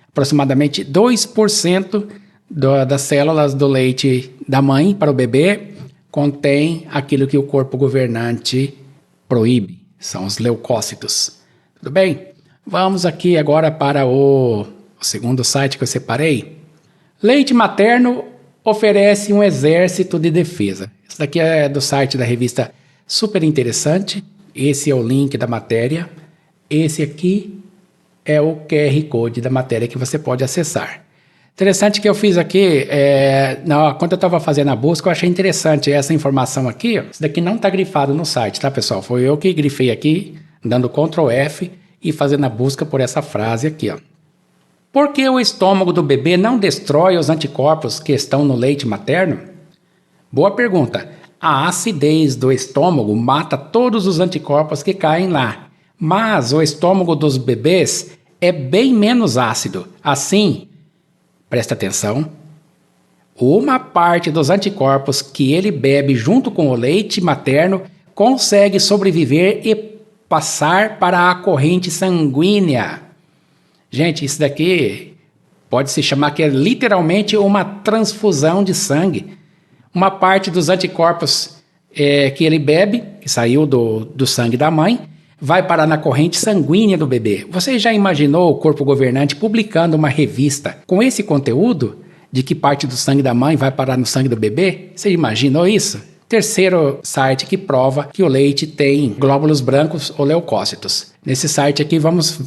aproximadamente 2% das células do leite da mãe para o bebê contém aquilo que o corpo governante proíbe, são os leucócitos. Tudo bem? Vamos aqui agora para o segundo site que eu separei. Leite materno oferece um exército de defesa. Isso daqui é do site da revista Super Interessante. Esse é o link da matéria. Esse aqui é o QR Code da matéria que você pode acessar. Interessante que eu fiz aqui, quando eu estava fazendo a busca, eu achei interessante essa informação aqui. Ó, isso daqui não está grifado no site, tá, pessoal? Foi eu que grifei aqui, dando Ctrl F e fazendo a busca por essa frase aqui, ó. Por que o estômago do bebê não destrói os anticorpos que estão no leite materno? Boa pergunta. A acidez do estômago mata todos os anticorpos que caem lá, mas o estômago dos bebês é bem menos ácido. Assim, presta atenção, uma parte dos anticorpos que ele bebe junto com o leite materno consegue sobreviver e passar para a corrente sanguínea. Gente, isso daqui pode se chamar que é literalmente uma transfusão de sangue. Uma parte dos anticorpos que ele bebe, que saiu do sangue da mãe, vai parar na corrente sanguínea do bebê. Você já imaginou o corpo governante publicando uma revista com esse conteúdo? De que parte do sangue da mãe vai parar no sangue do bebê? Você imaginou isso? Terceiro site que prova que o leite tem glóbulos brancos ou leucócitos. Nesse site aqui vamos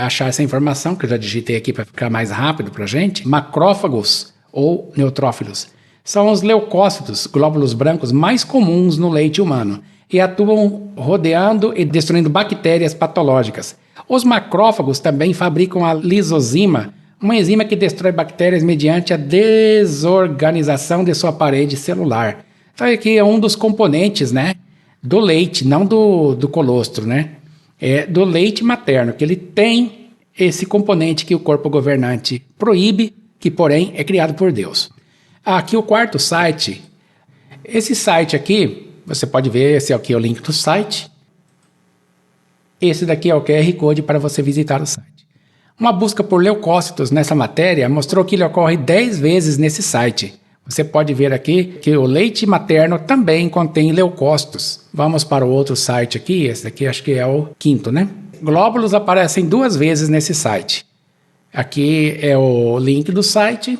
achar essa informação, que eu já digitei aqui para ficar mais rápido para a gente. Macrófagos ou neutrófilos são os leucócitos, glóbulos brancos mais comuns no leite humano e atuam rodeando e destruindo bactérias patológicas. Os macrófagos também fabricam a lisozima, uma enzima que destrói bactérias mediante a desorganização de sua parede celular. Então aqui é um dos componentes, né, do leite, não do colostro, né? É do leite materno, que ele tem esse componente que o corpo governante proíbe, que porém é criado por Deus. Aqui o quarto site, esse site aqui, você pode ver, esse aqui é o link do site. Esse daqui é o QR Code para você visitar o site. Uma busca por leucócitos nessa matéria mostrou que ele ocorre 10 vezes nesse site. Você pode ver aqui que o leite materno também contém leucócitos. Vamos para o outro site aqui, esse daqui acho que é o quinto, né? Glóbulos aparecem 2 vezes nesse site. Aqui é o link do site,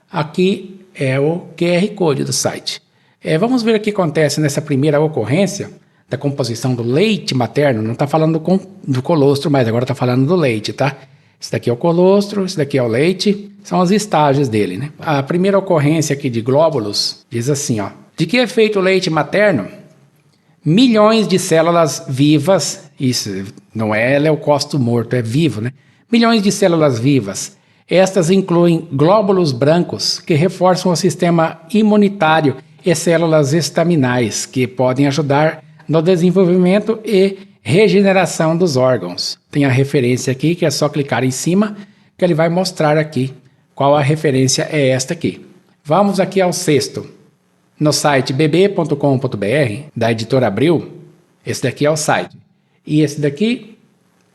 aqui é o QR Code do site. Vamos ver o que acontece nessa primeira ocorrência da composição do leite materno. Não está falando do colostro, mas agora está falando do leite, tá? Esse daqui é o colostro, esse daqui é o leite, são os estágios dele, né? A primeira ocorrência aqui de glóbulos diz assim, ó. De que é feito o leite materno? Milhões de células vivas, isso não é leucócito morto, é vivo, né? Milhões de células vivas. Estas incluem glóbulos brancos, que reforçam o sistema imunitário, e células estaminais, que podem ajudar no desenvolvimento e regeneração dos órgãos. Tem a referência aqui, que é só clicar em cima, que ele vai mostrar aqui qual a referência é esta aqui. Vamos aqui ao sexto. No site bb.com.br, da editora Abril, esse daqui é o site. E esse daqui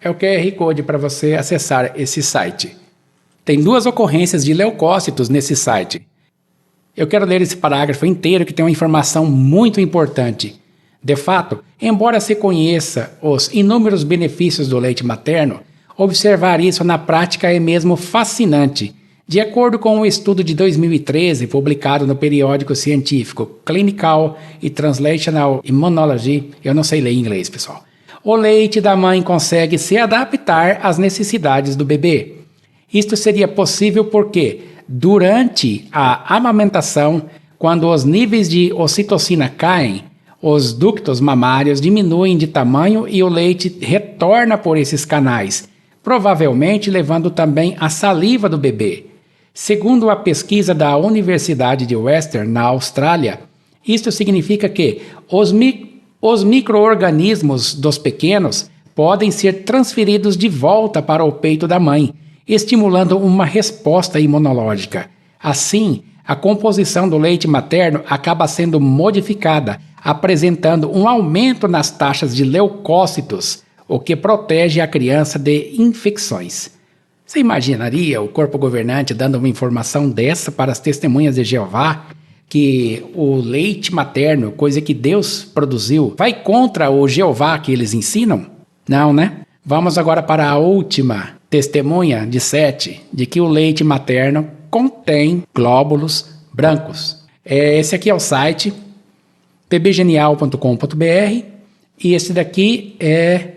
é o QR Code para você acessar esse site. Tem 2 ocorrências de leucócitos nesse site. Eu quero ler esse parágrafo inteiro, que tem uma informação muito importante. De fato, embora se conheça os inúmeros benefícios do leite materno, observar isso na prática é mesmo fascinante. De acordo com um estudo de 2013, publicado no periódico científico Clinical e Translational Immunology, eu não sei ler inglês, pessoal, o leite da mãe consegue se adaptar às necessidades do bebê. Isto seria possível porque, durante a amamentação, quando os níveis de ocitocina caem, os ductos mamários diminuem de tamanho e o leite retorna por esses canais, provavelmente levando também a saliva do bebê. Segundo a pesquisa da Universidade de Western, na Austrália, isto significa que os micro-organismos dos pequenos podem ser transferidos de volta para o peito da mãe, estimulando uma resposta imunológica. Assim, a composição do leite materno acaba sendo modificada, apresentando um aumento nas taxas de leucócitos, o que protege a criança de infecções. Você imaginaria o corpo governante dando uma informação dessa para as testemunhas de Jeová, que o leite materno, coisa que Deus produziu, vai contra o Jeová que eles ensinam? Não, né? Vamos agora para a última testemunha de 7, de que o leite materno contém glóbulos brancos. Esse aqui é o site pbgenial.com.br e esse daqui é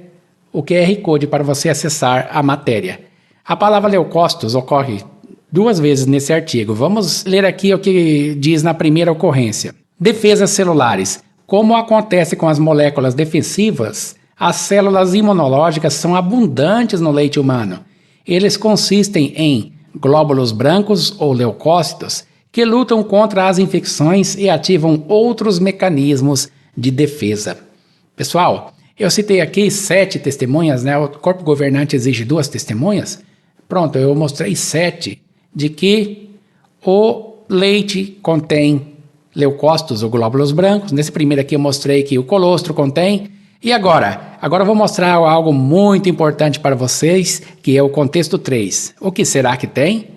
o QR Code para você acessar a matéria. A palavra leucócitos ocorre 2 vezes nesse artigo. Vamos ler aqui o que diz na primeira ocorrência. Defesas celulares. Como acontece com as moléculas defensivas, as células imunológicas são abundantes no leite humano. Eles consistem em glóbulos brancos ou leucócitos que lutam contra as infecções e ativam outros mecanismos de defesa. Pessoal, eu citei aqui 7 testemunhas, né? O corpo governante exige 2 testemunhas. Pronto, eu mostrei 7 de que o leite contém leucócitos ou glóbulos brancos. Nesse primeiro aqui eu mostrei que o colostro contém. E agora? Agora eu vou mostrar algo muito importante para vocês, que é o contexto 3. O que será que tem?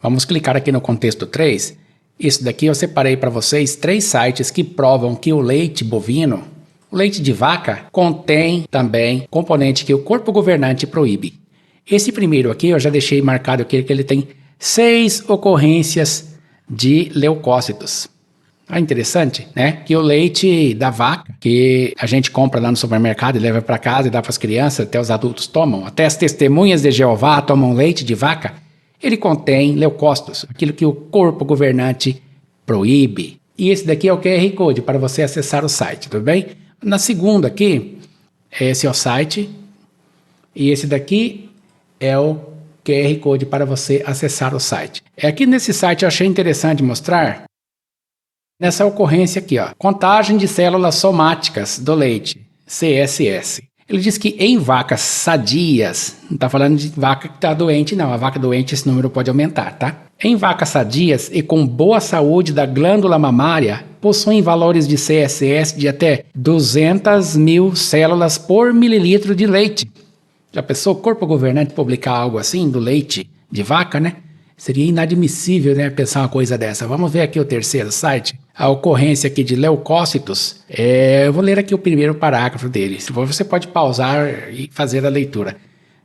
Vamos clicar aqui no contexto 3. Isso daqui eu separei para vocês 3 sites que provam que o leite bovino O leite de vaca contém também componente que o corpo governante proíbe. Esse primeiro aqui eu já deixei marcado aqui que ele tem 6 ocorrências de leucócitos. É interessante, né? Que o leite da vaca, que a gente compra lá no supermercado e leva para casa e dá para as crianças, até os adultos tomam, até as testemunhas de Jeová tomam leite de vaca, ele contém leucócitos, aquilo que o corpo governante proíbe. E esse daqui é o QR Code para você acessar o site, tudo bem? Na segunda aqui, esse é o site, e esse daqui é o QR Code para você acessar o site. Aqui nesse site eu achei interessante mostrar nessa ocorrência aqui, ó, contagem de células somáticas do leite, CSS. Ele diz que em vacas sadias, não está falando de vaca que está doente, não. A vaca doente esse número pode aumentar, tá? Em vacas sadias e com boa saúde da glândula mamária, possuem valores de CSS de até 200 mil células por mililitro de leite. Já pensou o corpo governante publicar algo assim do leite de vaca, né? Seria inadmissível, né, pensar uma coisa dessa. Vamos ver aqui o terceiro site. A ocorrência aqui de leucócitos. Eu vou ler aqui o primeiro parágrafo dele. Se for, você pode pausar e fazer a leitura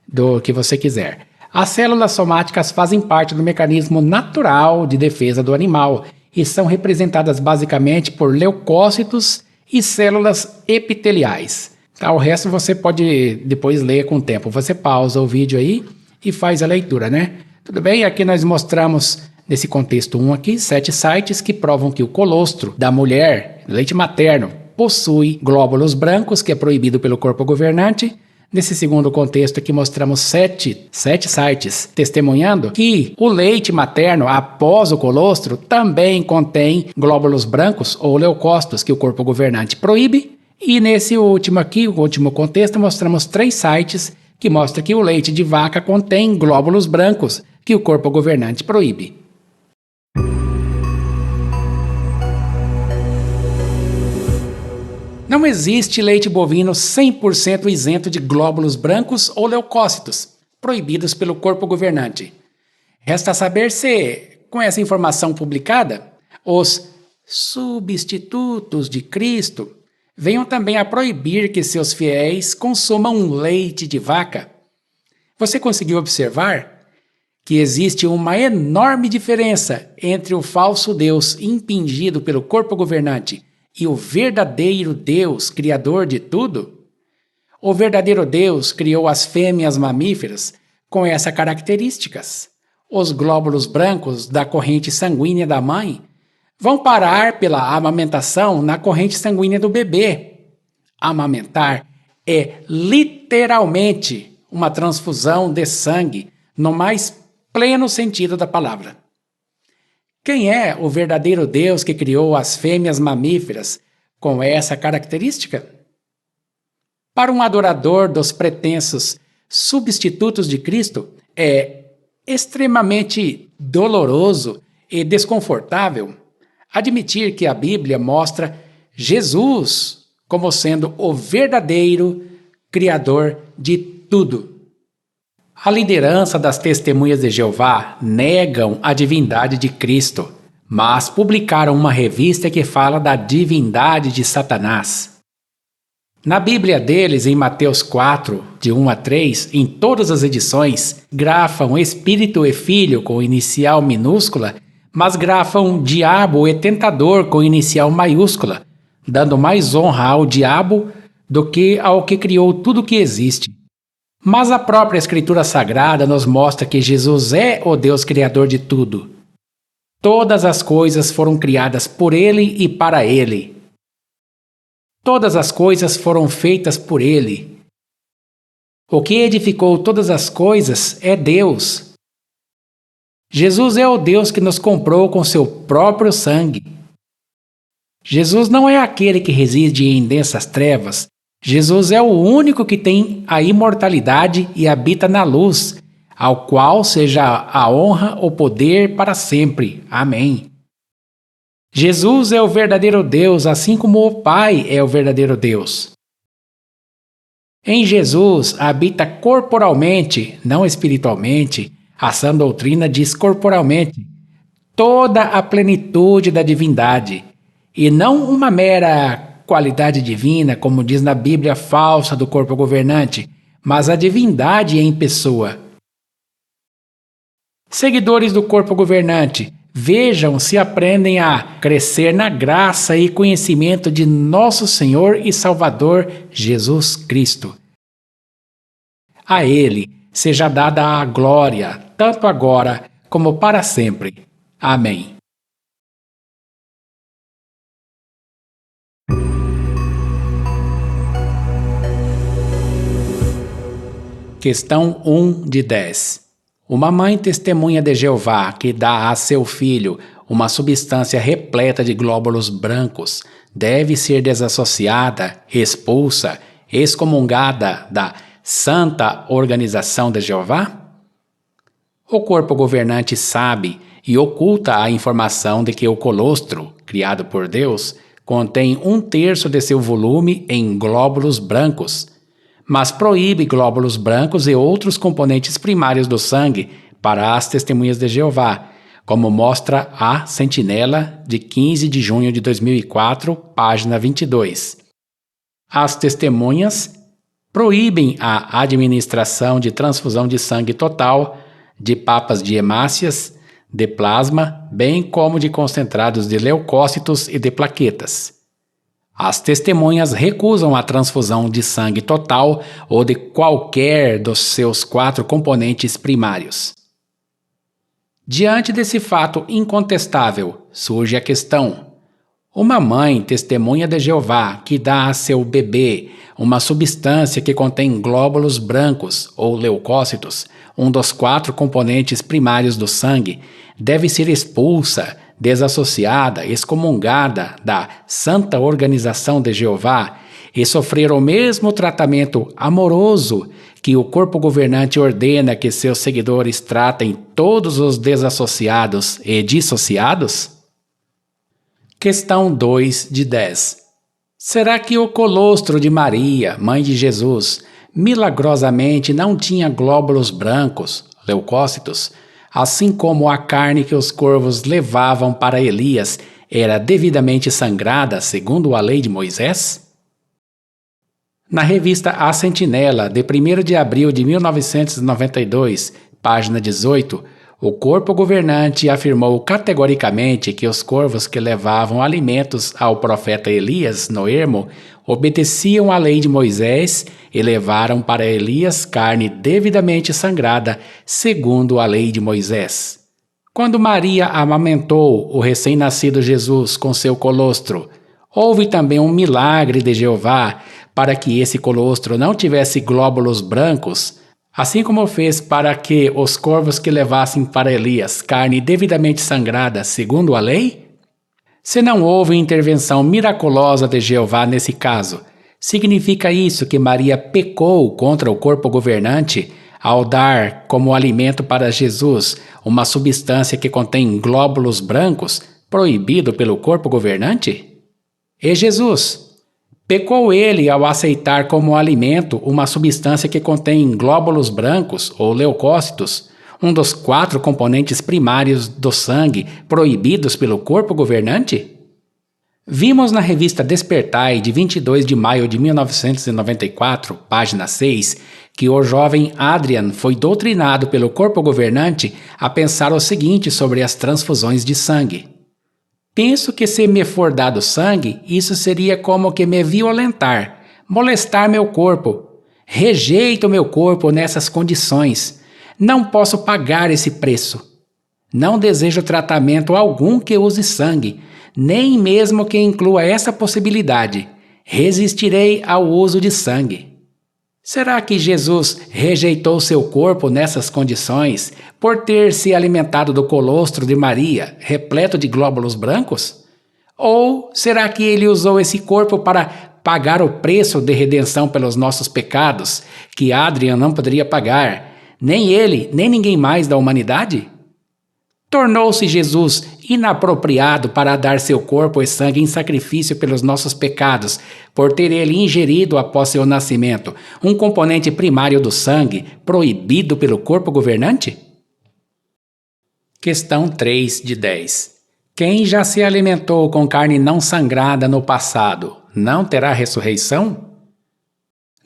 do que você quiser. As células somáticas fazem parte do mecanismo natural de defesa do animal e são representadas basicamente por leucócitos e células epiteliais. Tá, o resto você pode depois ler com o tempo. Você pausa o vídeo aí e faz a leitura, né? Tudo bem? Aqui nós mostramos, nesse contexto 1 aqui, 7 sites que provam que o colostro da mulher, leite materno, possui glóbulos brancos, que é proibido pelo corpo governante. Nesse segundo contexto aqui mostramos 7 sites testemunhando que o leite materno, após o colostro, também contém glóbulos brancos ou leucócitos, que o corpo governante proíbe. E nesse último aqui, o último contexto, mostramos 3 sites que mostram que o leite de vaca contém glóbulos brancos, que o corpo governante proíbe. Não existe leite bovino 100% isento de glóbulos brancos ou leucócitos, proibidos pelo corpo governante. Resta saber se, com essa informação publicada, os substitutos de Cristo venham também a proibir que seus fiéis consumam leite de vaca. Você conseguiu observar que existe uma enorme diferença entre o falso Deus impingido pelo corpo governante e o verdadeiro Deus, criador de tudo? O verdadeiro Deus criou as fêmeas mamíferas com essas características. Os glóbulos brancos da corrente sanguínea da mãe vão parar pela amamentação na corrente sanguínea do bebê. Amamentar é literalmente uma transfusão de sangue no mais pleno sentido da palavra. Quem é o verdadeiro Deus que criou as fêmeas mamíferas com essa característica? Para um adorador dos pretensos substitutos de Cristo, é extremamente doloroso e desconfortável admitir que a Bíblia mostra Jesus como sendo o verdadeiro Criador de tudo. A liderança das Testemunhas de Jeová negam a divindade de Cristo, mas publicaram uma revista que fala da divindade de Satanás. Na Bíblia deles, em Mateus 4, de 1 a 3, em todas as edições, grafam Espírito e Filho com inicial minúscula, mas grafam Diabo e Tentador com inicial maiúscula, dando mais honra ao diabo do que ao que criou tudo o que existe. Mas a própria Escritura Sagrada nos mostra que Jesus é o Deus Criador de tudo. Todas as coisas foram criadas por Ele e para Ele. Todas as coisas foram feitas por Ele. O que edificou todas as coisas é Deus. Jesus é o Deus que nos comprou com seu próprio sangue. Jesus não é aquele que reside em densas trevas. Jesus é o único que tem a imortalidade e habita na luz, ao qual seja a honra, o poder para sempre. Amém. Jesus é o verdadeiro Deus, assim como o Pai é o verdadeiro Deus. Em Jesus habita corporalmente, não espiritualmente, a sã doutrina diz corporalmente, toda a plenitude da divindade, e não uma mera qualidade divina, como diz na Bíblia falsa do corpo governante, mas a divindade em pessoa. Seguidores do corpo governante, vejam se aprendem a crescer na graça e conhecimento de nosso Senhor e Salvador Jesus Cristo. A Ele seja dada a glória, tanto agora como para sempre. Amém. Questão 1 de 10. Uma mãe testemunha de Jeová que dá a seu filho uma substância repleta de glóbulos brancos deve ser desassociada, expulsa, excomungada da Santa Organização de Jeová? O corpo governante sabe e oculta a informação de que o colostro, criado por Deus, contém 1/3 de seu volume em glóbulos brancos, mas proíbe glóbulos brancos e outros componentes primários do sangue para as testemunhas de Jeová, como mostra a Sentinela de 15 de junho de 2004, página 22. As testemunhas proíbem a administração de transfusão de sangue total, de papas de hemácias, de plasma, bem como de concentrados de leucócitos e de plaquetas. As testemunhas recusam a transfusão de sangue total ou de qualquer dos seus 4 componentes primários. Diante desse fato incontestável, surge a questão: uma mãe testemunha de Jeová que dá a seu bebê uma substância que contém glóbulos brancos ou leucócitos, um dos 4 componentes primários do sangue, deve ser expulsa, desassociada, excomungada da Santa Organização de Jeová e sofrer o mesmo tratamento amoroso que o corpo governante ordena que seus seguidores tratem todos os desassociados e dissociados? Questão 2 de 10. Será que o colostro de Maria, mãe de Jesus, milagrosamente não tinha glóbulos brancos, leucócitos, assim como a carne que os corvos levavam para Elias era devidamente sangrada segundo a lei de Moisés? Na revista A Sentinela, de 1º de abril de 1992, página 18, o corpo governante afirmou categoricamente que os corvos que levavam alimentos ao profeta Elias no ermo obedeciam à lei de Moisés e levaram para Elias carne devidamente sangrada, segundo a lei de Moisés. Quando Maria amamentou o recém-nascido Jesus com seu colostro, houve também um milagre de Jeová para que esse colostro não tivesse glóbulos brancos, assim como fez para que os corvos que levassem para Elias carne devidamente sangrada, segundo a lei? Se não houve intervenção miraculosa de Jeová nesse caso, significa isso que Maria pecou contra o corpo governante ao dar como alimento para Jesus uma substância que contém glóbulos brancos, proibido pelo corpo governante? E Jesus? Pecou ele ao aceitar como alimento uma substância que contém glóbulos brancos ou leucócitos, um dos 4 componentes primários do sangue proibidos pelo corpo governante? Vimos na revista Despertai, de 22 de maio de 1994, página 6, que o jovem Adrian foi doutrinado pelo corpo governante a pensar o seguinte sobre as transfusões de sangue. Penso que se me for dado sangue, isso seria como que me violentar, molestar meu corpo. Rejeito meu corpo nessas condições. Não posso pagar esse preço. Não desejo tratamento algum que use sangue, nem mesmo que inclua essa possibilidade. Resistirei ao uso de sangue. Será que Jesus rejeitou seu corpo nessas condições por ter se alimentado do colostro de Maria, repleto de glóbulos brancos? Ou será que ele usou esse corpo para pagar o preço de redenção pelos nossos pecados, que Adrian não poderia pagar, nem ele, nem ninguém mais da humanidade? Tornou-se Jesus inapropriado para dar seu corpo e sangue em sacrifício pelos nossos pecados, por ter ele ingerido após seu nascimento um componente primário do sangue proibido pelo corpo governante? Questão 3 de 10. Quem já se alimentou com carne não sangrada no passado não terá ressurreição?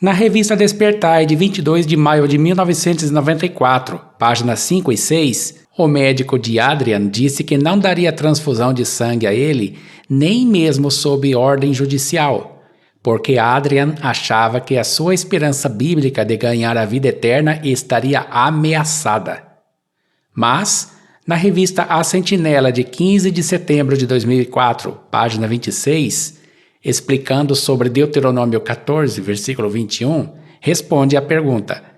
Na revista Despertai, de 22 de maio de 1994, páginas 5 e 6, o médico de Adrian disse que não daria transfusão de sangue a ele, nem mesmo sob ordem judicial, porque Adrian achava que a sua esperança bíblica de ganhar a vida eterna estaria ameaçada. Mas, na revista A Sentinela, de 15 de setembro de 2004, página 26, explicando sobre Deuteronômio 14, versículo 21, responde à pergunta: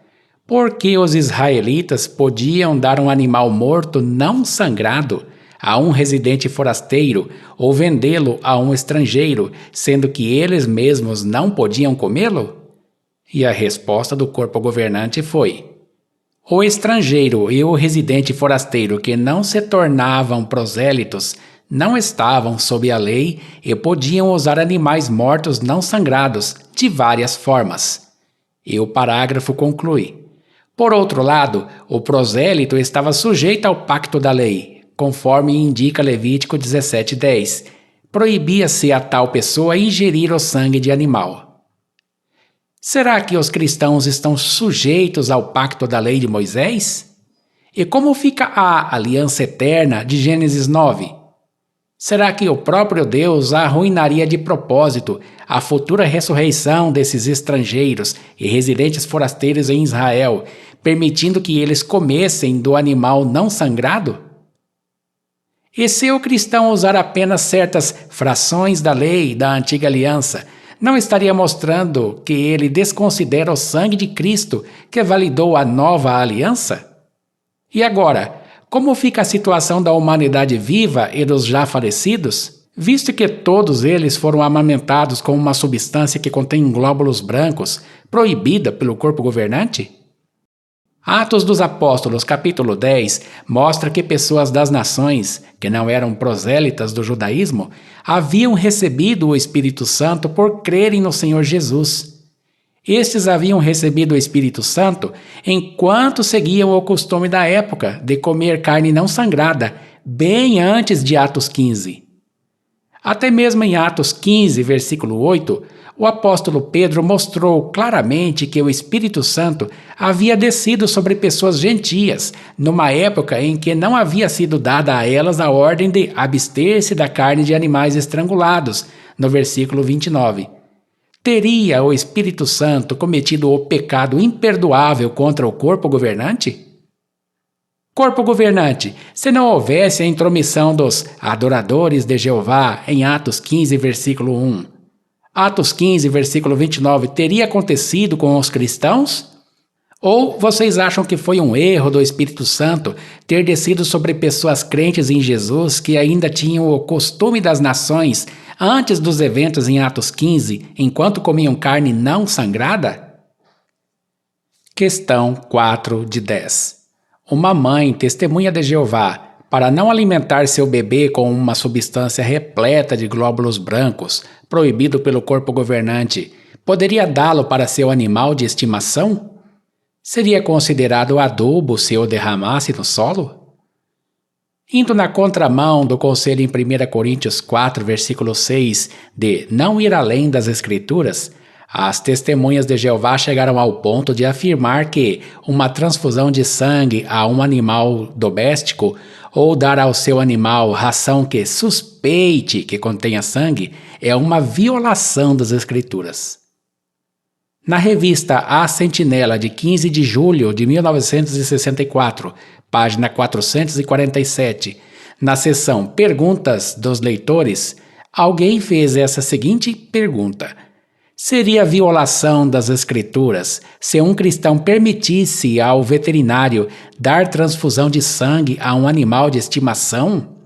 por que os israelitas podiam dar um animal morto não sangrado a um residente forasteiro ou vendê-lo a um estrangeiro, sendo que eles mesmos não podiam comê-lo? E a resposta do corpo governante foi: o estrangeiro e o residente forasteiro que não se tornavam prosélitos não estavam sob a lei e podiam usar animais mortos não sangrados de várias formas. E o parágrafo conclui: por outro lado, o prosélito estava sujeito ao pacto da lei, conforme indica Levítico 17:10. Proibia-se a tal pessoa ingerir o sangue de animal. Será que os cristãos estão sujeitos ao pacto da lei de Moisés? E como fica a aliança eterna de Gênesis 9? Será que o próprio Deus arruinaria de propósito a futura ressurreição desses estrangeiros e residentes forasteiros em Israel, permitindo que eles comessem do animal não sangrado? E se o cristão usar apenas certas frações da lei da antiga aliança, não estaria mostrando que ele desconsidera o sangue de Cristo que validou a nova aliança? E agora, como fica a situação da humanidade viva e dos já falecidos, visto que todos eles foram amamentados com uma substância que contém glóbulos brancos, proibida pelo corpo governante? Atos dos Apóstolos, capítulo 10, mostra que pessoas das nações, que não eram prosélitas do judaísmo, haviam recebido o Espírito Santo por crerem no Senhor Jesus. Estes haviam recebido o Espírito Santo enquanto seguiam o costume da época de comer carne não sangrada, bem antes de Atos 15. Até mesmo em Atos 15, versículo 8, o apóstolo Pedro mostrou claramente que o Espírito Santo havia descido sobre pessoas gentias, numa época em que não havia sido dada a elas a ordem de abster-se da carne de animais estrangulados, no versículo 29. Teria o Espírito Santo cometido o pecado imperdoável contra o corpo governante? Corpo governante, se não houvesse a intromissão dos adoradores de Jeová em Atos 15, versículo 1, Atos 15, versículo 29, teria acontecido com os cristãos? Ou vocês acham que foi um erro do Espírito Santo ter descido sobre pessoas crentes em Jesus que ainda tinham o costume das nações antes dos eventos em Atos 15, enquanto comiam carne não sangrada? Questão 4 de 10. Uma mãe testemunha de Jeová, para não alimentar seu bebê com uma substância repleta de glóbulos brancos, proibido pelo corpo governante, poderia dá-lo para seu animal de estimação? Seria considerado adubo se o derramasse no solo? Indo na contramão do conselho em 1 Coríntios 4, versículo 6, de não ir além das Escrituras, as testemunhas de Jeová chegaram ao ponto de afirmar que uma transfusão de sangue a um animal doméstico ou dar ao seu animal ração que suspeite que contenha sangue é uma violação das Escrituras. Na revista A Sentinela, de 15 de julho de 1964, página 447, na seção Perguntas dos Leitores, alguém fez essa seguinte pergunta: seria violação das Escrituras se um cristão permitisse ao veterinário dar transfusão de sangue a um animal de estimação?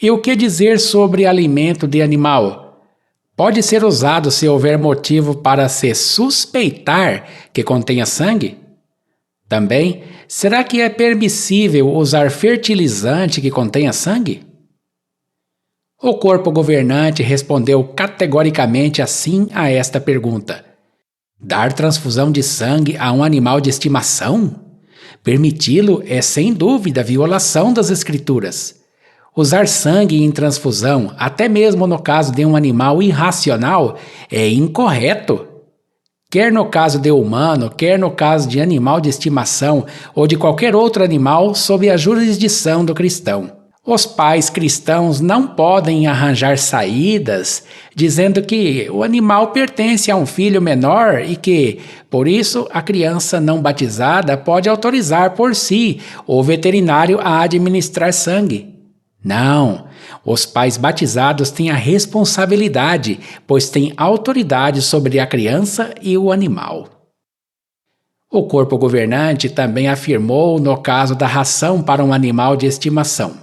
E o que dizer sobre alimento de animal? Pode ser usado se houver motivo para se suspeitar que contenha sangue? Também, será que é permissível usar fertilizante que contenha sangue? O corpo governante respondeu categoricamente assim a esta pergunta: dar transfusão de sangue a um animal de estimação? Permiti-lo é sem dúvida violação das Escrituras. Usar sangue em transfusão, até mesmo no caso de um animal irracional, é incorreto. Quer no caso de humano, quer no caso de animal de estimação ou de qualquer outro animal sob a jurisdição do cristão. Os pais cristãos não podem arranjar saídas dizendo que o animal pertence a um filho menor e que, por isso, a criança não batizada pode autorizar por si o veterinário a administrar sangue. Não, os pais batizados têm a responsabilidade, pois têm autoridade sobre a criança e o animal. O corpo governante também afirmou no caso da ração para um animal de estimação.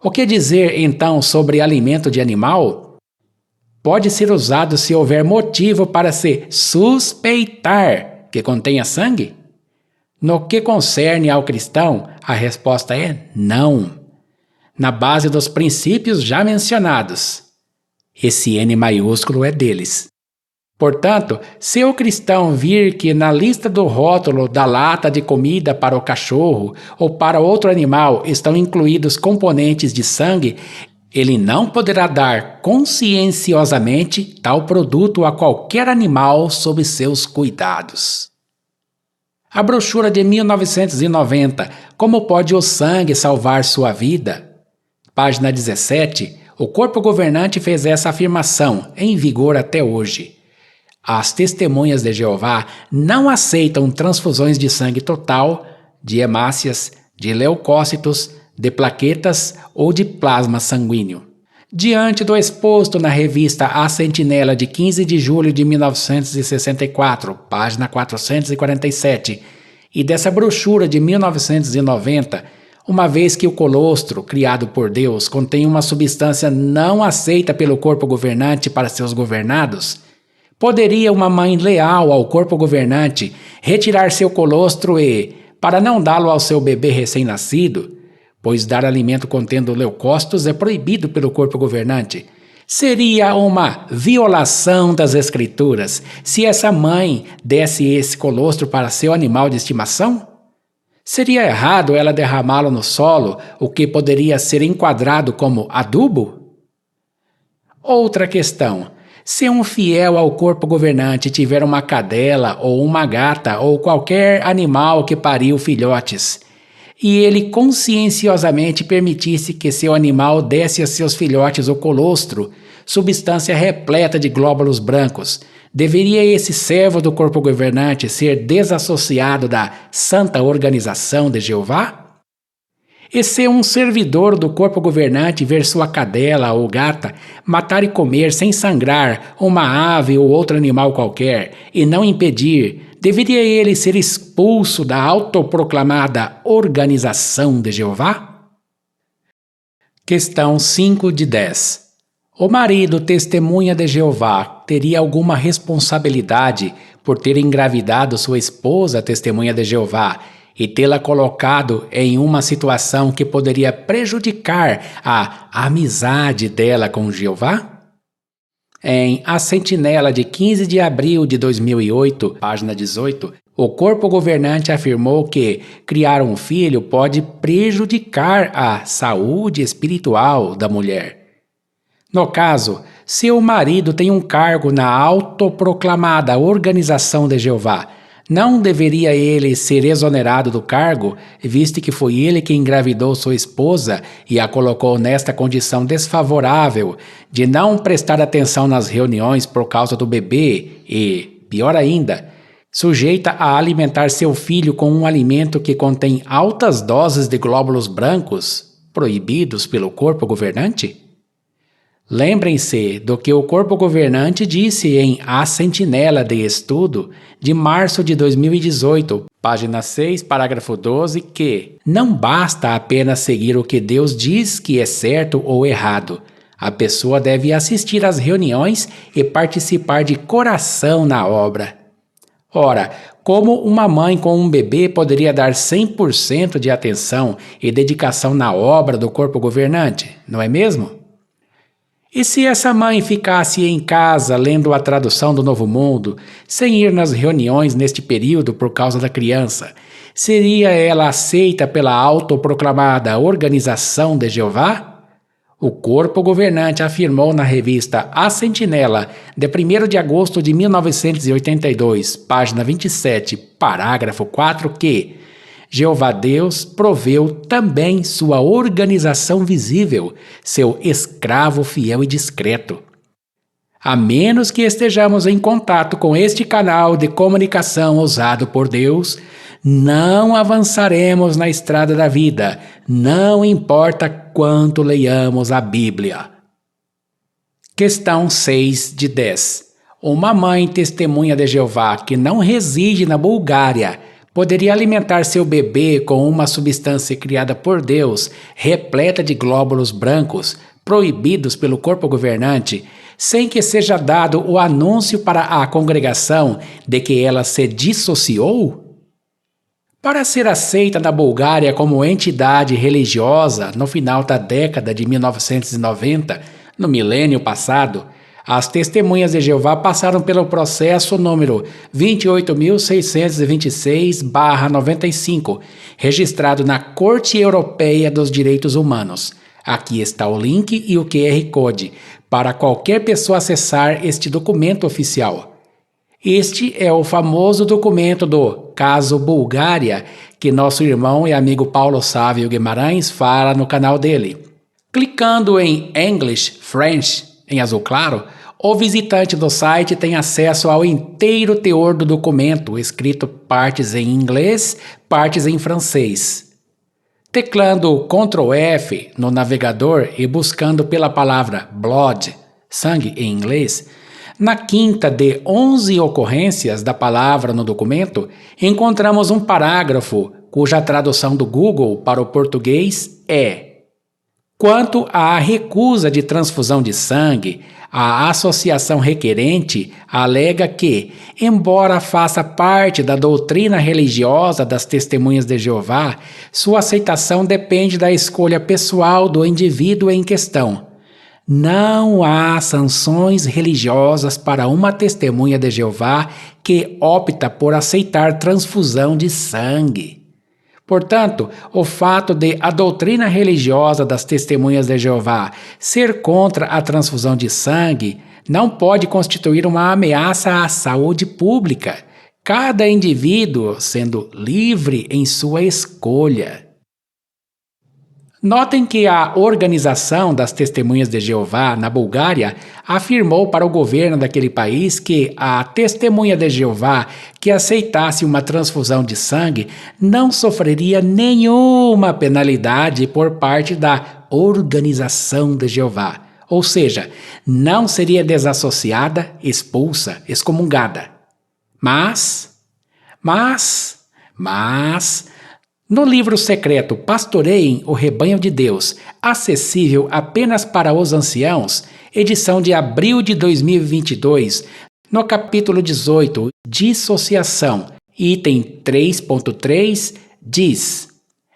O que dizer, então, sobre alimento de animal? Pode ser usado se houver motivo para se suspeitar que contenha sangue? No que concerne ao cristão, a resposta é não. Na base dos princípios já mencionados. Esse N maiúsculo é deles. Portanto, se o cristão vir que na lista do rótulo da lata de comida para o cachorro ou para outro animal estão incluídos componentes de sangue, ele não poderá dar conscienciosamente tal produto a qualquer animal sob seus cuidados. A brochura de 1990, Como pode o sangue salvar sua vida? Página 17, o corpo governante fez essa afirmação, em vigor até hoje. As testemunhas de Jeová não aceitam transfusões de sangue total, de hemácias, de leucócitos, de plaquetas ou de plasma sanguíneo. Diante do exposto na revista A Sentinela de 15 de julho de 1964, página 447, e dessa brochura de 1990, uma vez que o colostro, criado por Deus, contém uma substância não aceita pelo corpo governante para seus governados, poderia uma mãe leal ao corpo governante retirar seu colostro e, para não dá-lo ao seu bebê recém-nascido, pois dar alimento contendo leucócitos é proibido pelo corpo governante, seria uma violação das Escrituras se essa mãe desse esse colostro para seu animal de estimação? Seria errado ela derramá-lo no solo, o que poderia ser enquadrado como adubo? Outra questão. Se um fiel ao corpo governante tiver uma cadela ou uma gata ou qualquer animal que pariu filhotes, e ele conscienciosamente permitisse que seu animal desse a seus filhotes o colostro, substância repleta de glóbulos brancos, deveria esse servo do corpo governante ser desassociado da Santa Organização de Jeová? E se um servidor do corpo governante ver sua cadela ou gata matar e comer sem sangrar uma ave ou outro animal qualquer e não impedir, deveria ele ser expulso da autoproclamada Organização de Jeová? Questão 5 de 10. O marido testemunha de Jeová teria alguma responsabilidade por ter engravidado sua esposa testemunha de Jeová e tê-la colocado em uma situação que poderia prejudicar a amizade dela com Jeová? Em A Sentinela de 15 de abril de 2008, página 18, o corpo governante afirmou que criar um filho pode prejudicar a saúde espiritual da mulher. No caso, se o marido tem um cargo na autoproclamada Organização de Jeová, não deveria ele ser exonerado do cargo, visto que foi ele que engravidou sua esposa e a colocou nesta condição desfavorável de não prestar atenção nas reuniões por causa do bebê e, pior ainda, sujeita a alimentar seu filho com um alimento que contém altas doses de glóbulos brancos, proibidos pelo corpo governante? Lembrem-se do que o corpo governante disse em A Sentinela de Estudo, de março de 2018, página 6, parágrafo 12, que não basta apenas seguir o que Deus diz que é certo ou errado. A pessoa deve assistir às reuniões e participar de coração na obra. Ora, como uma mãe com um bebê poderia dar 100% de atenção e dedicação na obra do corpo governante, não é mesmo? E se essa mãe ficasse em casa lendo a tradução do Novo Mundo, sem ir nas reuniões neste período por causa da criança, seria ela aceita pela autoproclamada Organização de Jeová? O corpo governante afirmou na revista A Sentinela, de 1º de agosto de 1982, página 27, parágrafo 4, que Jeová Deus proveu também sua organização visível, seu escravo fiel e discreto. A menos que estejamos em contato com este canal de comunicação usado por Deus, não avançaremos na estrada da vida, não importa quanto leiamos a Bíblia. Questão 6 de 10. Uma mãe testemunha de Jeová que não reside na Bulgária poderia alimentar seu bebê com uma substância criada por Deus, repleta de glóbulos brancos, proibidos pelo corpo governante, sem que seja dado o anúncio para a congregação de que ela se dissociou? Para ser aceita na Bulgária como entidade religiosa no final da década de 1990, no milênio passado, as testemunhas de Jeová passaram pelo processo número 28.626/95, registrado na Corte Europeia dos Direitos Humanos. Aqui está o link e o QR Code para qualquer pessoa acessar este documento oficial. Este é o famoso documento do Caso Bulgária, que nosso irmão e amigo Paulo Sávio Guimarães fala no canal dele. Clicando em English, French, em azul claro, o visitante do site tem acesso ao inteiro teor do documento, escrito partes em inglês, partes em francês. Teclando Ctrl F no navegador e buscando pela palavra blood, sangue em inglês, na quinta de 11 ocorrências da palavra no documento, encontramos um parágrafo cuja tradução do Google para o português é: quanto à recusa de transfusão de sangue, a associação requerente alega que, embora faça parte da doutrina religiosa das Testemunhas de Jeová, sua aceitação depende da escolha pessoal do indivíduo em questão. Não há sanções religiosas para uma testemunha de Jeová que opta por aceitar transfusão de sangue. Portanto, o fato de a doutrina religiosa das Testemunhas de Jeová ser contra a transfusão de sangue não pode constituir uma ameaça à saúde pública, cada indivíduo sendo livre em sua escolha. Notem que a Organização das Testemunhas de Jeová na Bulgária afirmou para o governo daquele país que a testemunha de Jeová que aceitasse uma transfusão de sangue não sofreria nenhuma penalidade por parte da Organização de Jeová, ou seja, não seria desassociada, expulsa, excomungada. Mas, no livro secreto Pastoreiem o Rebanho de Deus, acessível apenas para os anciãos, edição de abril de 2022, no capítulo 18, Dissociação, item 3.3, diz: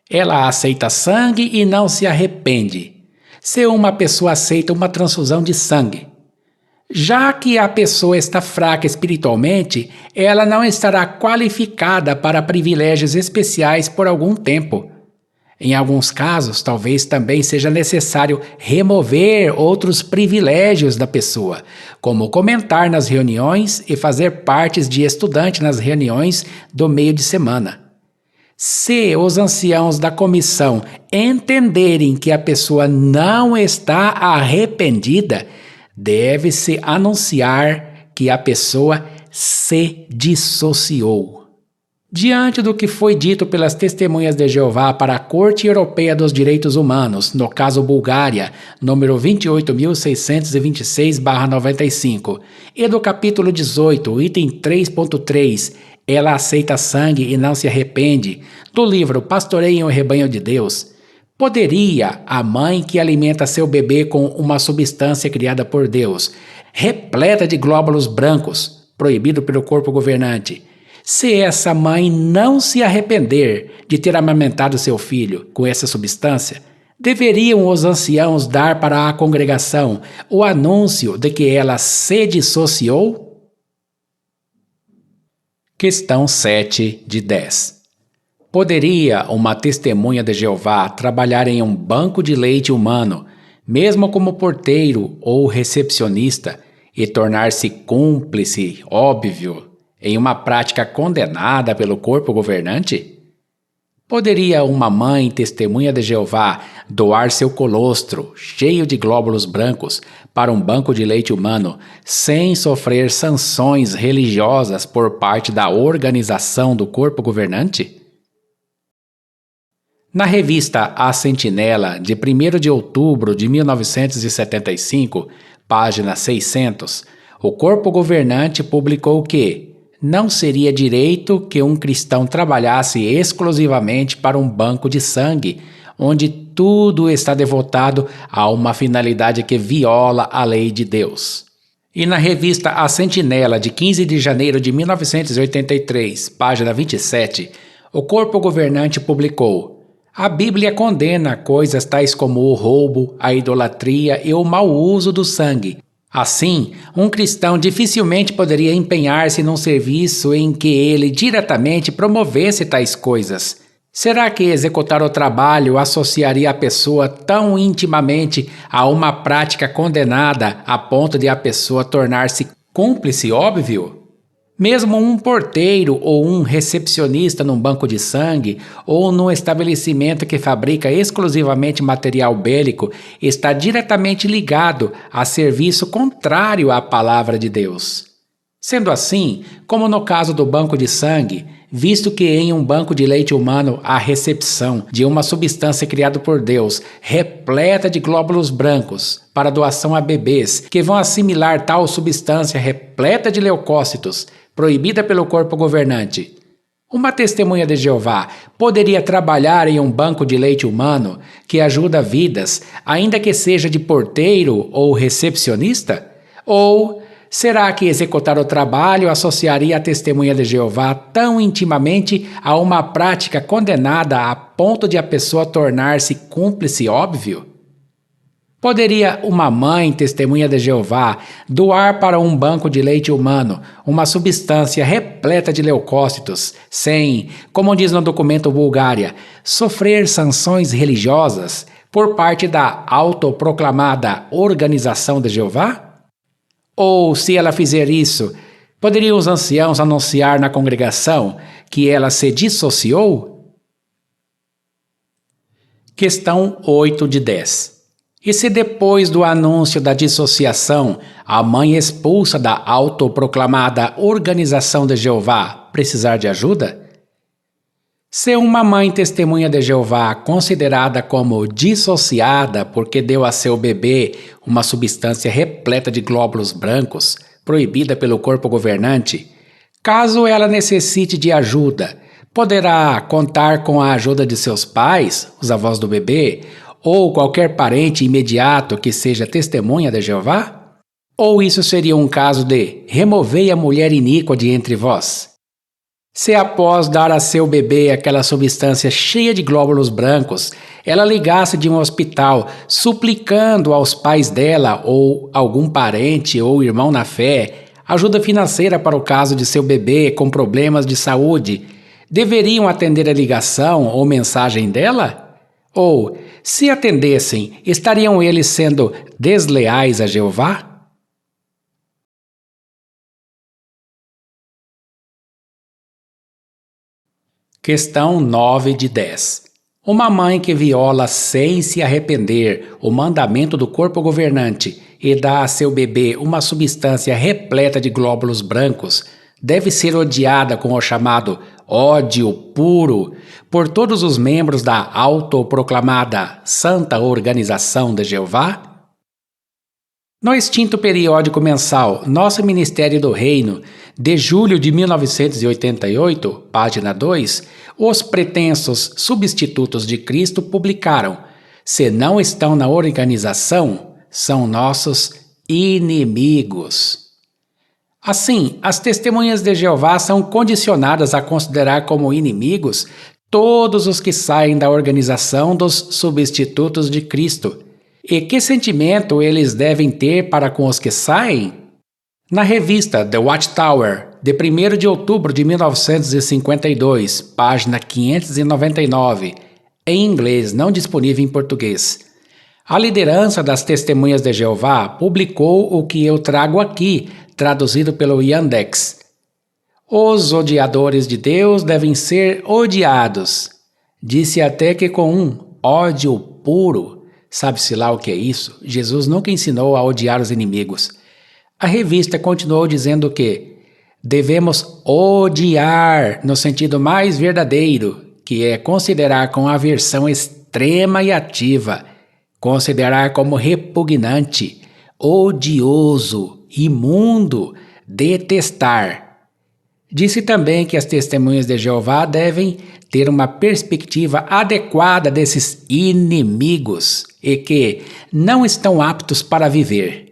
ela aceita sangue e não se arrepende. Se uma pessoa aceita uma transfusão de sangue, já que a pessoa está fraca espiritualmente, ela não estará qualificada para privilégios especiais por algum tempo. Em alguns casos, talvez também seja necessário remover outros privilégios da pessoa, como comentar nas reuniões e fazer partes de estudante nas reuniões do meio de semana. Se os anciãos da comissão entenderem que a pessoa não está arrependida, deve-se anunciar que a pessoa se dissociou. Diante do que foi dito pelas Testemunhas de Jeová para a Corte Europeia dos Direitos Humanos, no caso Bulgária, número 28.626/95, e do capítulo 18, item 3.3, ela aceita sangue e não se arrepende, do livro Pastoreiem o Rebanho de Deus, poderia a mãe que alimenta seu bebê com uma substância criada por Deus, repleta de glóbulos brancos, proibido pelo corpo governante, se essa mãe não se arrepender de ter amamentado seu filho com essa substância, deveriam os anciãos dar para a congregação o anúncio de que ela se dissociou? Questão 7 de 10. Poderia uma testemunha de Jeová trabalhar em um banco de leite humano, mesmo como porteiro ou recepcionista, e tornar-se cúmplice, óbvio, em uma prática condenada pelo corpo governante? Poderia uma mãe testemunha de Jeová doar seu colostro, cheio de glóbulos brancos, para um banco de leite humano, sem sofrer sanções religiosas por parte da organização do corpo governante? Na revista A Sentinela, de 1º de outubro de 1975, página 600, o corpo governante publicou que não seria direito que um cristão trabalhasse exclusivamente para um banco de sangue, onde tudo está devotado a uma finalidade que viola a lei de Deus. E na revista A Sentinela, de 15 de janeiro de 1983, página 27, o corpo governante publicou: a Bíblia condena coisas tais como o roubo, a idolatria e o mau uso do sangue. Assim, um cristão dificilmente poderia empenhar-se num serviço em que ele diretamente promovesse tais coisas. Será que executar o trabalho associaria a pessoa tão intimamente a uma prática condenada a ponto de a pessoa tornar-se cúmplice óbvio? Mesmo um porteiro ou um recepcionista num banco de sangue ou num estabelecimento que fabrica exclusivamente material bélico está diretamente ligado a serviço contrário à palavra de Deus. Sendo assim, como no caso do banco de sangue, visto que em um banco de leite humano há recepção de uma substância criada por Deus, repleta de glóbulos brancos, para doação a bebês que vão assimilar tal substância repleta de leucócitos, proibida pelo corpo governante, uma testemunha de Jeová poderia trabalhar em um banco de leite humano que ajuda vidas, ainda que seja de porteiro ou recepcionista? Ou será que executar o trabalho associaria a testemunha de Jeová tão intimamente a uma prática condenada a ponto de a pessoa tornar-se cúmplice óbvio? Poderia uma mãe testemunha de Jeová doar para um banco de leite humano uma substância repleta de leucócitos sem, como diz no documento Bulgária, sofrer sanções religiosas por parte da autoproclamada Organização de Jeová? Ou, se ela fizer isso, poderiam os anciãos anunciar na congregação que ela se dissociou? Questão 8 de 10. E se depois do anúncio da dissociação, a mãe expulsa da autoproclamada Organização de Jeová precisar de ajuda? Se uma mãe testemunha de Jeová considerada como dissociada porque deu a seu bebê uma substância repleta de glóbulos brancos, proibida pelo corpo governante, caso ela necessite de ajuda, poderá contar com a ajuda de seus pais, os avós do bebê, ou qualquer parente imediato que seja testemunha de Jeová? Ou isso seria um caso de removei a mulher iníqua de entre vós? Se após dar a seu bebê aquela substância cheia de glóbulos brancos, ela ligasse de um hospital suplicando aos pais dela ou algum parente ou irmão na fé ajuda financeira para o caso de seu bebê com problemas de saúde, deveriam atender a ligação ou mensagem dela? Ou, se atendessem, estariam eles sendo desleais a Jeová? Questão 9 de 10. Uma mãe que viola sem se arrepender o mandamento do corpo governante e dá a seu bebê uma substância repleta de glóbulos brancos deve ser odiada com o chamado ódio puro por todos os membros da autoproclamada Santa Organização de Jeová? No extinto periódico mensal Nosso Ministério do Reino, de julho de 1988, página 2, os pretensos substitutos de Cristo publicaram: se não estão na organização, são nossos inimigos. Assim, as testemunhas de Jeová são condicionadas a considerar como inimigos todos os que saem da organização dos substitutos de Cristo. E que sentimento eles devem ter para com os que saem? Na revista The Watchtower, de 1º de outubro de 1952, página 599, em inglês, não disponível em português. A liderança das Testemunhas de Jeová publicou o que eu trago aqui, traduzido pelo Yandex. Os odiadores de Deus devem ser odiados. Disse até que com um ódio puro. Sabe-se lá o que é isso? Jesus nunca ensinou a odiar os inimigos. A revista continuou dizendo que devemos odiar no sentido mais verdadeiro, que é considerar com aversão extrema e ativa, considerar como repugnante, odioso, imundo, detestar. Disse também que as testemunhas de Jeová devem ter uma perspectiva adequada desses inimigos e que não estão aptos para viver.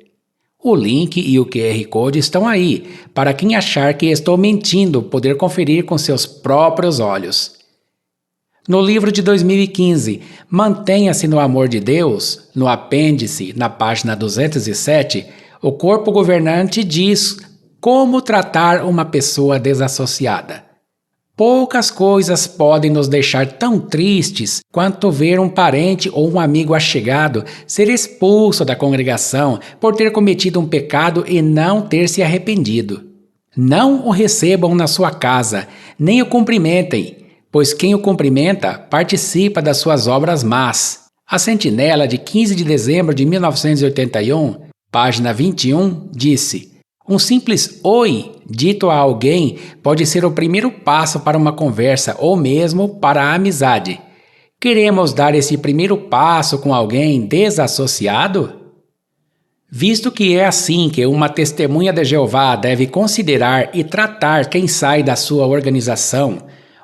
O link e o QR Code estão aí, para quem achar que estou mentindo poder conferir com seus próprios olhos. No livro de 2015, Mantenha-se no Amor de Deus, no apêndice, na página 207, o corpo governante diz como tratar uma pessoa desassociada. Poucas coisas podem nos deixar tão tristes quanto ver um parente ou um amigo achegado ser expulso da congregação por ter cometido um pecado e não ter se arrependido. Não o recebam na sua casa, nem o cumprimentem, pois quem o cumprimenta participa das suas obras más. A Sentinela, de 15 de dezembro de 1981, página 21, disse: um simples oi dito a alguém pode ser o primeiro passo para uma conversa ou mesmo para a amizade. Queremos dar esse primeiro passo com alguém desassociado? Visto que é assim que uma testemunha de Jeová deve considerar e tratar quem sai da sua organização,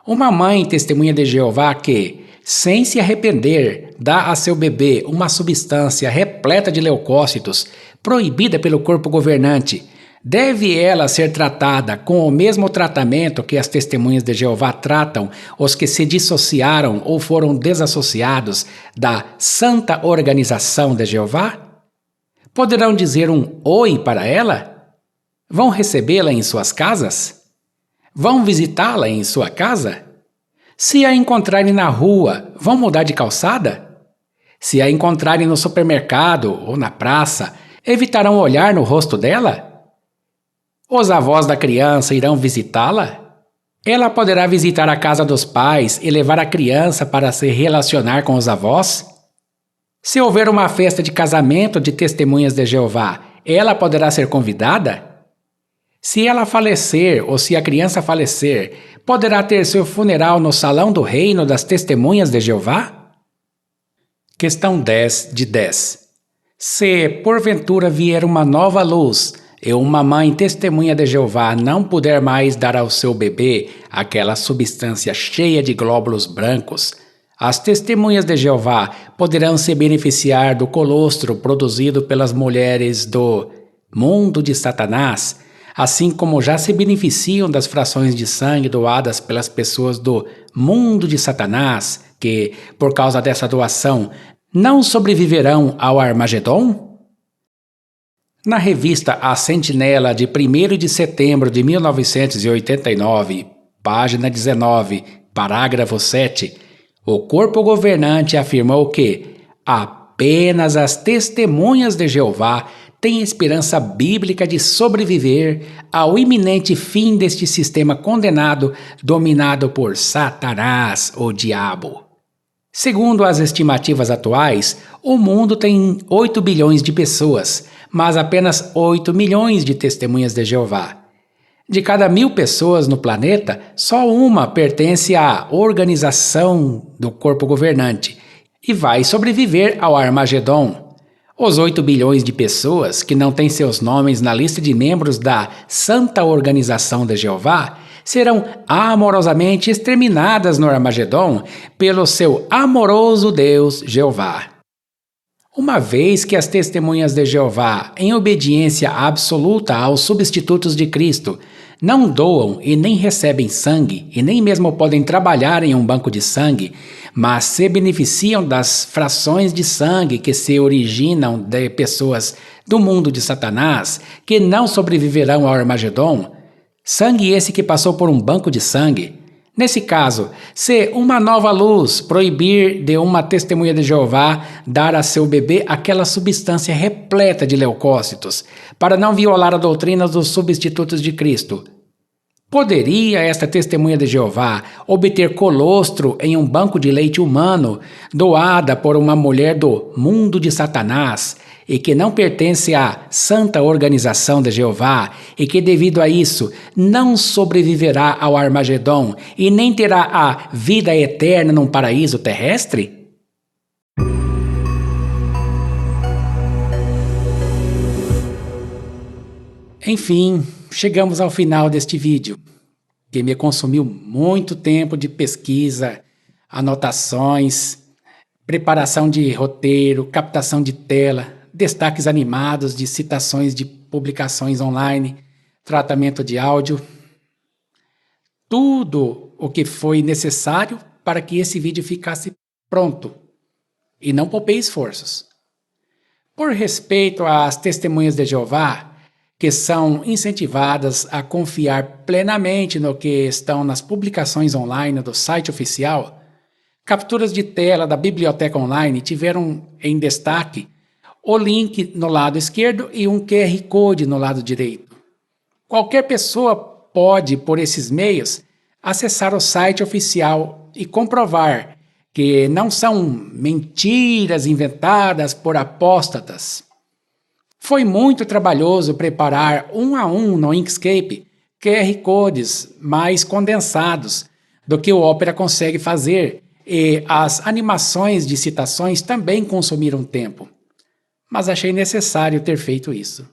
uma mãe testemunha de Jeová que, sem se arrepender, dá a seu bebê uma substância repleta de leucócitos, proibida pelo corpo governante, deve ela ser tratada com o mesmo tratamento que as testemunhas de Jeová tratam os que se dissociaram ou foram desassociados da Santa Organização de Jeová? Poderão dizer um oi para ela? Vão recebê-la em suas casas? Vão visitá-la em sua casa? Se a encontrarem na rua, vão mudar de calçada? Se a encontrarem no supermercado ou na praça, evitarão olhar no rosto dela? Os avós da criança irão visitá-la? Ela poderá visitar a casa dos pais e levar a criança para se relacionar com os avós? Se houver uma festa de casamento de testemunhas de Jeová, ela poderá ser convidada? Se ela falecer ou se a criança falecer, poderá ter seu funeral no salão do reino das testemunhas de Jeová? Questão 10 de 10. Se, porventura, vier uma nova luz e uma mãe testemunha de Jeová não puder mais dar ao seu bebê aquela substância cheia de glóbulos brancos, as testemunhas de Jeová poderão se beneficiar do colostro produzido pelas mulheres do mundo de Satanás, assim como já se beneficiam das frações de sangue doadas pelas pessoas do mundo de Satanás, que, por causa dessa doação, não sobreviverão ao Armagedon? Na revista A Sentinela, de 1º de setembro de 1989, página 19, parágrafo 7, o corpo governante afirmou que apenas as testemunhas de Jeová têm esperança bíblica de sobreviver ao iminente fim deste sistema condenado dominado por Satanás, o diabo. Segundo as estimativas atuais, o mundo tem 8 bilhões de pessoas, mas apenas 8 milhões de testemunhas de Jeová. De cada 1.000 pessoas no planeta, só uma pertence à organização do corpo governante e vai sobreviver ao Armagedon. Os 8 bilhões de pessoas que não têm seus nomes na lista de membros da Santa Organização de Jeová serão amorosamente exterminadas no Armagedon pelo seu amoroso Deus Jeová. Uma vez que as testemunhas de Jeová, em obediência absoluta aos substitutos de Cristo, não doam e nem recebem sangue e nem mesmo podem trabalhar em um banco de sangue, mas se beneficiam das frações de sangue que se originam de pessoas do mundo de Satanás, que não sobreviverão ao Armagedon, Sangue esse que passou por um banco de sangue. Nesse caso, se uma nova luz proibir de uma testemunha de Jeová dar a seu bebê aquela substância repleta de leucócitos, para não violar a doutrina dos substitutos de Cristo, poderia esta testemunha de Jeová obter colostro em um banco de leite humano doada por uma mulher do mundo de Satanás e que não pertence à santa organização de Jeová e que devido a isso não sobreviverá ao Armagedon e nem terá a vida eterna num paraíso terrestre? Enfim, chegamos ao final deste vídeo, que me consumiu muito tempo de pesquisa, anotações, preparação de roteiro, captação de tela, destaques animados de citações de publicações online, tratamento de áudio. Tudo o que foi necessário para que esse vídeo ficasse pronto. E não poupei esforços. Por respeito às testemunhas de Jeová, que são incentivadas a confiar plenamente no que estão nas publicações online do site oficial, capturas de tela da biblioteca online tiveram em destaque o link no lado esquerdo e um QR Code no lado direito. Qualquer pessoa pode, por esses meios, acessar o site oficial e comprovar que não são mentiras inventadas por apóstatas. Foi muito trabalhoso preparar um a um no Inkscape QR Codes mais condensados do que o Opera consegue fazer, e as animações de citações também consumiram tempo. Mas achei necessário ter feito isso.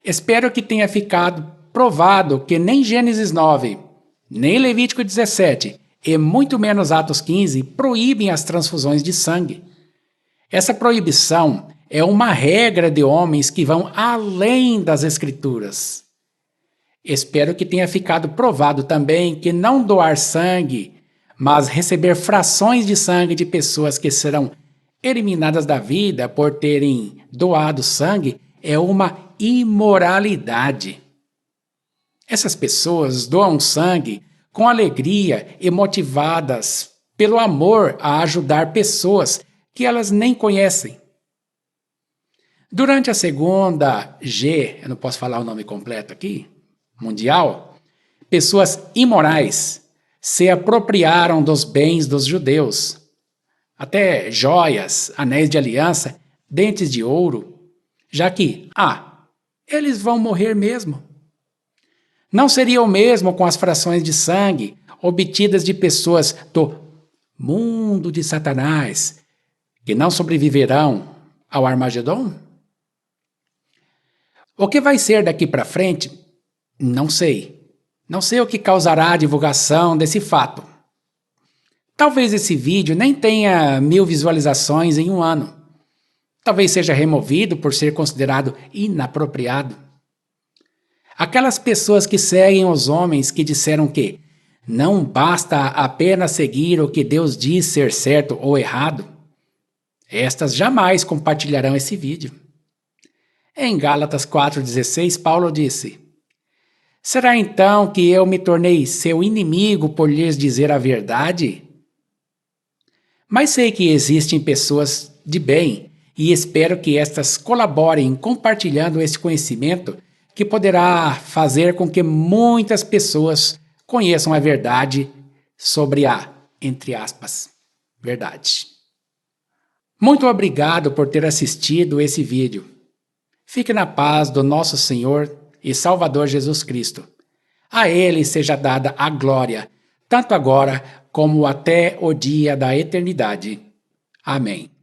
Espero que tenha ficado provado que nem Gênesis 9, nem Levítico 17 e muito menos Atos 15 proíbem as transfusões de sangue. Essa proibição é uma regra de homens que vão além das Escrituras. Espero que tenha ficado provado também que não doar sangue, mas receber frações de sangue de pessoas que serão eliminadas da vida por terem doado sangue é uma imoralidade. Essas pessoas doam sangue com alegria e motivadas pelo amor a ajudar pessoas que elas nem conhecem. Durante a segunda G, eu não posso falar o nome completo aqui, mundial, pessoas imorais se apropriaram dos bens dos judeus, até joias, anéis de aliança, dentes de ouro, já que, eles vão morrer mesmo. Não seria o mesmo com as frações de sangue obtidas de pessoas do mundo de Satanás, que não sobreviverão ao Armagedon? O que vai ser daqui para frente? Não sei. Não sei o que causará a divulgação desse fato. Talvez esse vídeo nem tenha 1000 visualizações em um ano. Talvez seja removido por ser considerado inapropriado. Aquelas pessoas que seguem os homens que disseram que não basta apenas seguir o que Deus diz ser certo ou errado, estas jamais compartilharão esse vídeo. Em Gálatas 4,16, Paulo disse: será então que eu me tornei seu inimigo por lhes dizer a verdade? Mas sei que existem pessoas de bem e espero que estas colaborem compartilhando esse conhecimento que poderá fazer com que muitas pessoas conheçam a verdade sobre a, entre aspas, verdade. Muito obrigado por ter assistido esse vídeo. Fique na paz do nosso Senhor e Salvador Jesus Cristo. A Ele seja dada a glória, tanto agora como até o dia da eternidade. Amém.